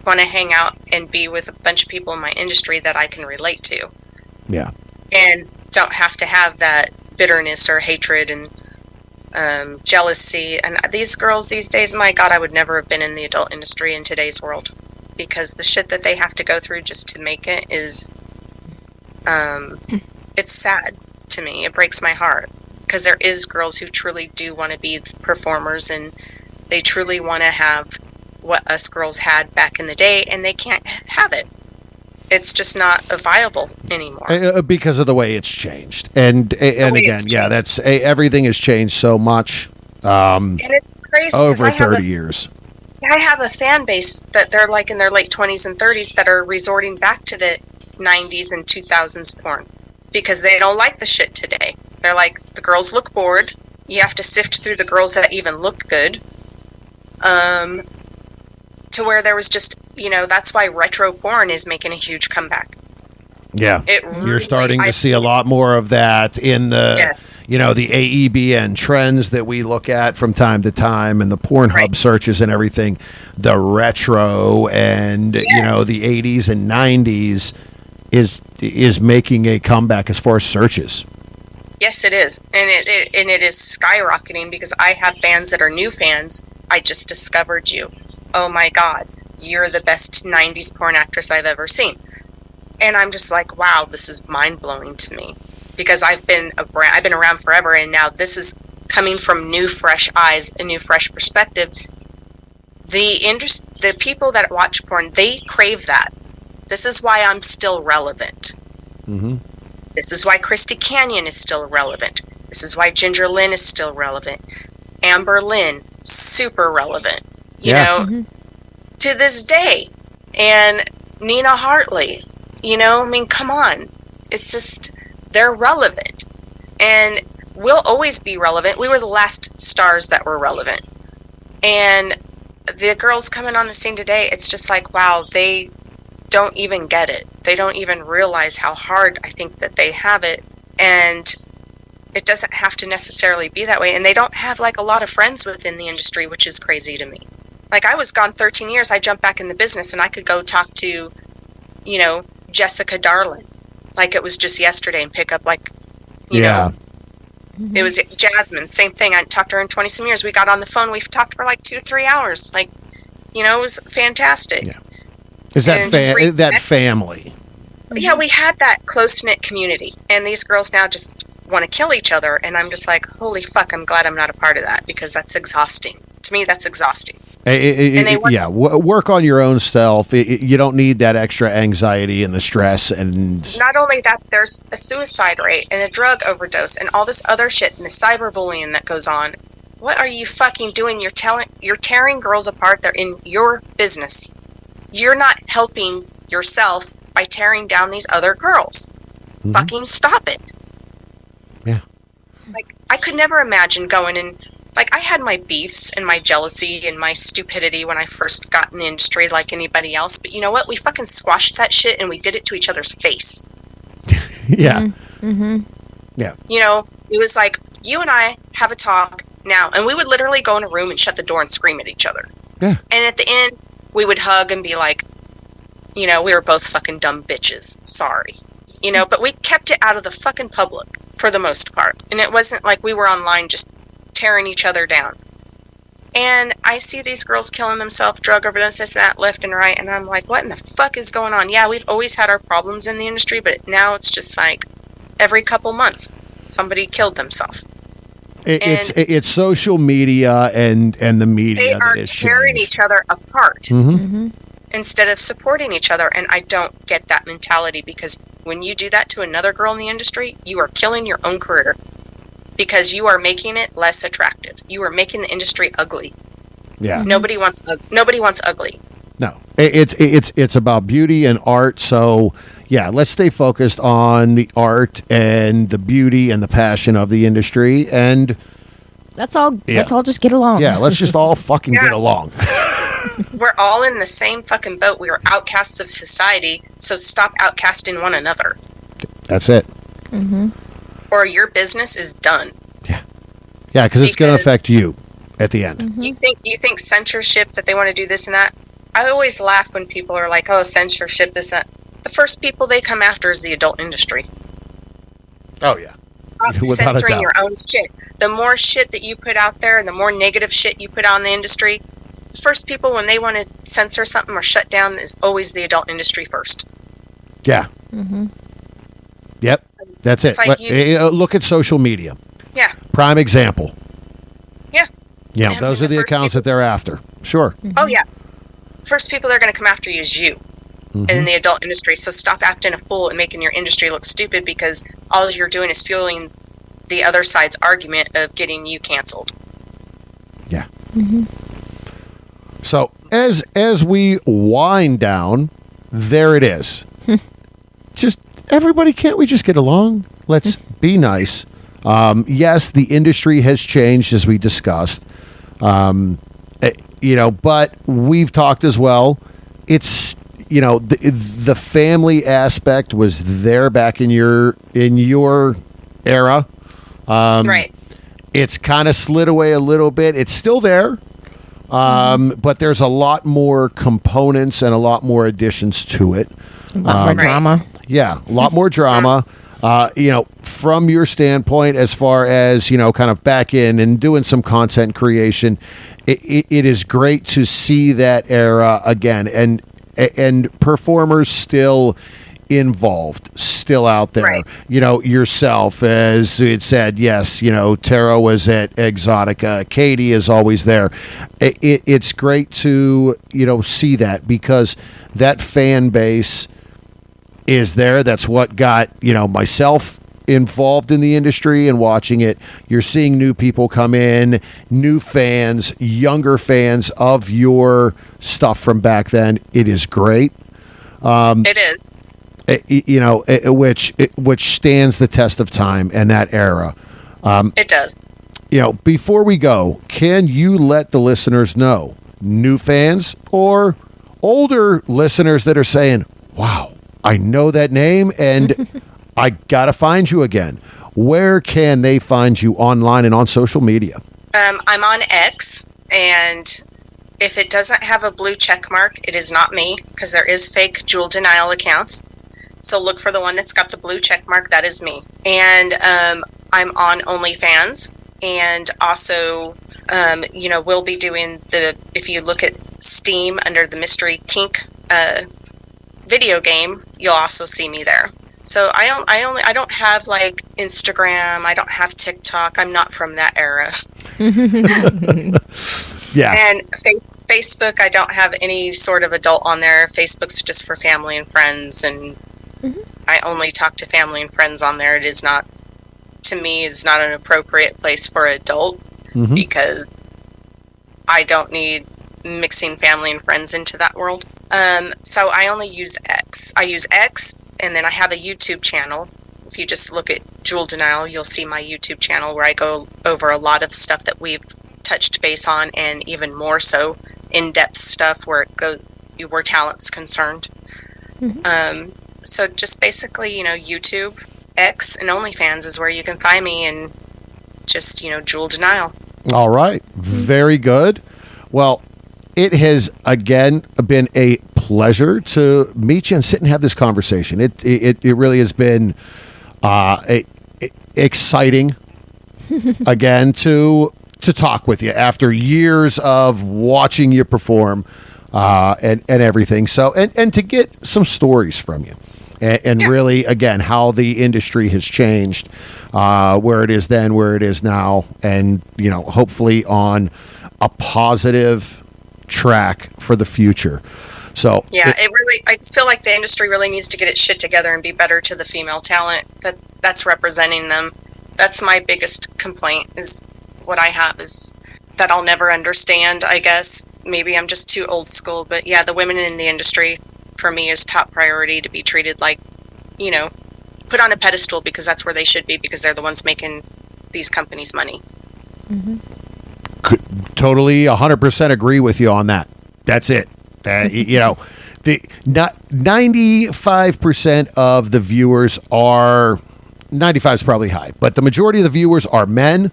want to hang out and be with a bunch of people in my industry that I can relate to. Yeah. And don't have to have that bitterness or hatred and jealousy. And these girls these days, my God, I would never have been in the adult industry in today's world, because the shit that they have to go through just to make it is, it's sad to me. It breaks my heart, because there is girls who truly do want to be performers, and they truly want to have what us girls had back in the day, and they can't have it. It's just not viable anymore. Because of the way it's changed. And again, that's everything has changed so much. And it's crazy over 30 years. I have a fan base that they're like in their late 20s and 30s that are resorting back to the 90s and 2000s porn because they don't like the shit today. They're like, the girls look bored. You have to sift through the girls that even look good. To where there was just, that's why retro porn is making a huge comeback. Yeah, you're starting to see a lot more of that in the, the AEBN trends that we look at from time to time, and the Pornhub searches and everything. The retro and the 80s and 90s is making a comeback as far as searches. Yes, it is, and it is skyrocketing because I have fans that are new fans. I just discovered you. Oh my God, you're the best 90s porn actress I've ever seen. And I'm just like, wow, this is mind-blowing to me. Because I've been around forever, and now this is coming from new, fresh eyes, a new, fresh perspective. The people that watch porn, they crave that. This is why I'm still relevant. Mm-hmm. This is why Christy Canyon is still relevant. This is why Ginger Lynn is still relevant. Amber Lynn, super relevant. You know, to this day. And Nina Hartley. Come on. It's just, they're relevant. And we'll always be relevant. We were the last stars that were relevant. And the girls coming on the scene today, it's just like, wow, they don't even get it. They don't even realize how hard I think that they have it. And it doesn't have to necessarily be that way. And they don't have like a lot of friends within the industry, which is crazy to me. Like, I was gone 13 years. I jumped back in the business and I could go talk to, Jessica Darlin, like it was just yesterday, and pick up you know, it was Jasmine, same thing. I talked to her in 20 some years. We got on the phone. We've talked for like 2 to 3 hours. It was fantastic. Yeah. Is that that family? Yeah, we had that close-knit community, and these girls now just want to kill each other, and I'm just like, holy fuck, I'm glad I'm not a part of that, because that's exhausting. To me, that's exhausting. Work on your own self. You don't need that extra anxiety and the stress. And not only that, there's a suicide rate and a drug overdose and all this other shit and the cyberbullying that goes on. What are you fucking doing? You're tearing girls apart. They're in your business. You're not helping yourself by tearing down these other girls. Mm-hmm. Fucking stop it. Yeah. I could never imagine going in. I had my beefs and my jealousy and my stupidity when I first got in the industry like anybody else. But you know what? We fucking squashed that shit and we did it to each other's face. Yeah. Mm-hmm. Yeah. It was like, you and I have a talk now. And we would literally go in a room and shut the door and scream at each other. Yeah. And at the end, we would hug and be like, we were both fucking dumb bitches. Sorry. But we kept it out of the fucking public for the most part. And it wasn't like we were online just tearing each other down. And I see these girls killing themselves, drug overdose, this and that, left and right, and I'm like, what in the fuck is going on? Yeah, we've always had our problems in the industry, but now it's just like every couple months somebody killed themselves. It's social media and the media they are tearing each other apart instead of supporting each other. And I don't get that mentality, because when you do that to another girl in the industry, you are killing your own career. Because you are making it less attractive. You are making the industry ugly. Yeah. Nobody wants ugly. No. It's about beauty and art. So, yeah, let's stay focused on the art and the beauty and the passion of the industry, and let's all just get along. Yeah, let's just all fucking get along. We're all in the same fucking boat. We are outcasts of society, so stop outcasting one another. That's it. Mm-hmm. Or your business is done. Yeah, because it's going to affect you at the end. Mm-hmm. You think censorship, that they want to do this and that? I always laugh when people are like, oh, censorship, this and that. The first people they come after is the adult industry. Oh, yeah. Censoring your own shit. The more shit that you put out there and the more negative shit you put on the industry, the first people, when they want to censor something or shut down, is always the adult industry first. Yeah. Mm-hmm. Yep. That's it. Like look at social media. Yeah. Prime example. Yeah. Yeah, those are the accounts that they're after. Sure. Oh, yeah. first people they're going to come after you is you in the adult industry. So stop acting a fool and making your industry look stupid, because all you're doing is fueling the other side's argument of getting you canceled. Yeah. So as we wind down, there it is. Just everybody, can't we just get along? Let's be nice. Yes, the industry has changed, as we discussed. But we've talked as well. It's, the family aspect was there back in your era. Right. It's kind of slid away a little bit. It's still there. But there's a lot more components and a lot more additions to it. A lot more drama. Yeah, a lot more drama. From your standpoint, as far as, kind of back in and doing some content creation, it is great to see that era again, and performers still involved, still out there. Right. Yourself, as it said, yes, Tara was at Exotica. Katie is always there. It's great to, see that, because that fan base is there. That's what got, myself involved in the industry and watching it. You're seeing new people come in, new fans, younger fans of your stuff from back then. It is great. It is. Which stands the test of time and that era. It does. Before we go, can you let the listeners know, new fans or older listeners that are saying, wow, I know that name and I gotta find you again, where can they find you online and on social media? I'm on X, and if it doesn't have a blue check mark, it is not me, because there is fake DeNyle accounts. So look for the one that's got the blue check mark. That is me. And I'm on OnlyFans, and also, we'll be doing if you look at Steam under the Mystery Kink video game, you'll also see me there. So I don't have like Instagram. I don't have TikTok. I'm not from that era. Yeah. And Facebook, I don't have any sort of adult on there. Facebook's just for family and friends, and I only talk to family and friends on there. It is not, to me, it's not an appropriate place for adult, because I don't need mixing family and friends into that world. So I only use X. I use X, and then I have a YouTube channel. If you just look at DeNyle, you'll see my YouTube channel where I go over a lot of stuff that we've touched base on, and even more so in-depth stuff where where talent's concerned. So just basically, YouTube, X, and OnlyFans is where you can find me, and just, DeNyle. All right. Very good. Well, it has, again, been a pleasure to meet you and sit and have this conversation. It really has been exciting, again, to talk with you after years of watching you perform and everything. So, and to get some stories from you. And really, again, how the industry has changed, where it is then, where it is now, and, hopefully on a positive track for the future. So yeah, I just feel like the industry really needs to get its shit together and be better to the female talent that's representing them. That's my biggest complaint, is what I have, is that I'll never understand, I guess. Maybe I'm just too old school, but yeah, the women in the industry, for me, is top priority to be treated like, put on a pedestal, because that's where they should be, because they're the ones making these companies money. Totally 100% agree with you on that. That's it. The 95% of the viewers are, 95 is probably high, but the majority of the viewers are men,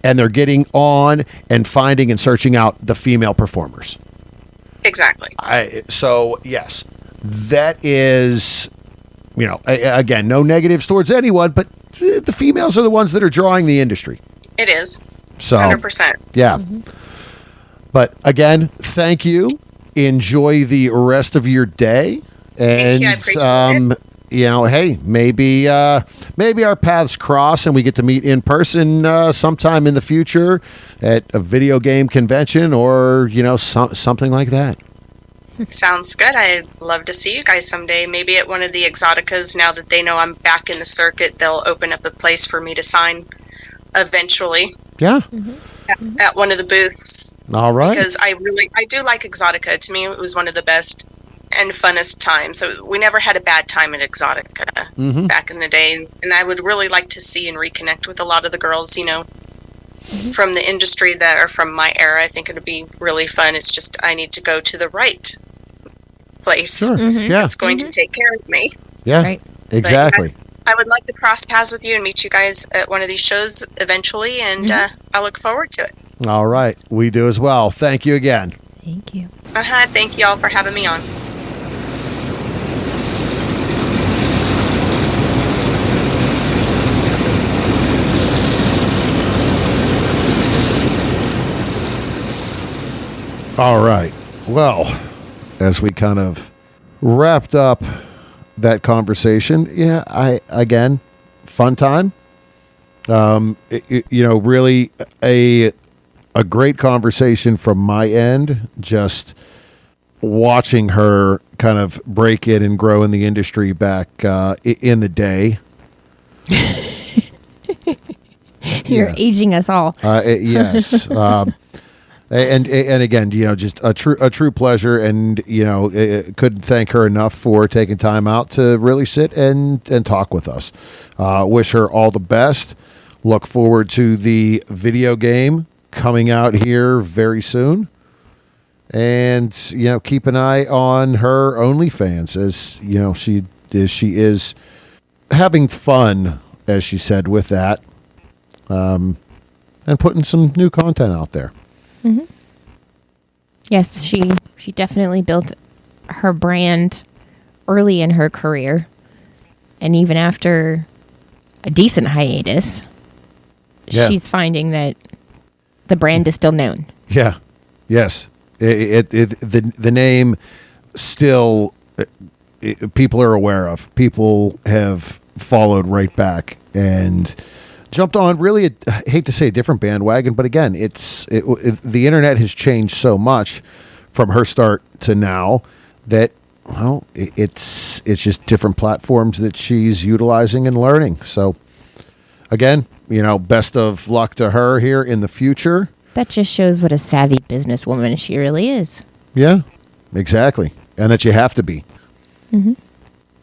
and they're getting on and finding and searching out the female performers. Exactly. So yes, that is, again, no negatives towards anyone, but the females are the ones that are drawing the industry. It is. So 100%. Yeah. But again, thank you. Enjoy the rest of your day. And thank you. I appreciate it. Hey, maybe our paths cross and we get to meet in person sometime in the future at a video game convention, or something like that. Sounds good. I'd love to see you guys someday. Maybe at one of the Exoticas. Now that they know I'm back in the circuit, they'll open up a place for me to sign eventually. Yeah. At one of the booths. All right. Because I do like Exotica. To me, it was one of the best and funnest times. So we never had a bad time at Exotica back in the day. And I would really like to see and reconnect with a lot of the girls, from the industry that are from my era. I think it would be really fun. It's just I need to go to the right place. Sure. Yeah. That's going to take care of me. Yeah. Right. Exactly. I would like to cross paths with you and meet you guys at one of these shows eventually, and I look forward to it. All right. We do as well. Thank you again. Thank you. Thank you all for having me on. All right. Well, as we kind of wrapped up that conversation, again, fun time. Really a great conversation from my end. Just watching her kind of break in and grow in the industry back in the day. You're aging us all. Yes. And again, just a true pleasure, and couldn't thank her enough for taking time out to really sit and talk with us. Wish her all the best. Look forward to the video game coming out here very soon, and keep an eye on her OnlyFans, as she is having fun, as she said, with that, and putting some new content out there. Mm-hmm. Yes, she definitely built her brand early in her career, and even after a decent hiatus, she's finding that the brand is still known. Yeah. Yes. The name still people are aware of. People have followed right back and jumped on really, I hate to say a different bandwagon, but again, the internet has changed so much from her start to now that, well, it's just different platforms that she's utilizing and learning. So again, best of luck to her here in the future. That just shows what a savvy businesswoman she really is. Yeah, exactly. And that you have to be. Mm-hmm.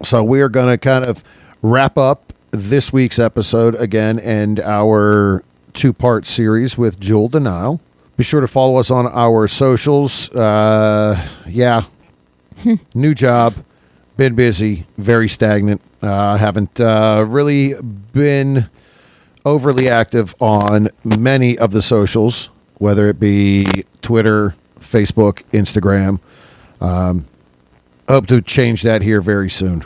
So we are going to kind of wrap up this week's episode again, and our 2-part series with DeNyle. Be sure to follow us on our socials. New job, been busy, very stagnant. Haven't really been overly active on many of the socials, whether it be Twitter, Facebook, Instagram. Hope to change that here very soon.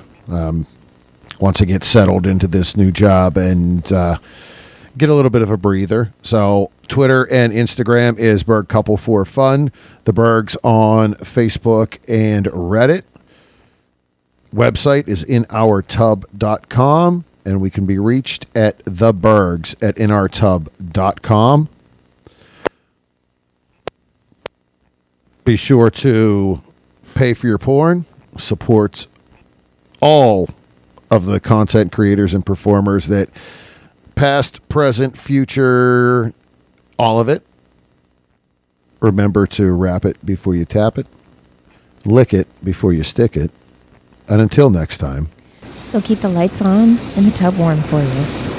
Once I get settled into this new job and get a little bit of a breather. So Twitter and Instagram is Berg Couple for Fun. The Bergs on Facebook and Reddit. Website is inourtub.com, and we can be reached at thebergs@inourtub.com. Be sure to pay for your porn. Support all of the content creators and performers that past, present, future, all of it. Remember to wrap it before you tap it, lick it before you stick it, and until next time, we'll keep the lights on and the tub warm for you.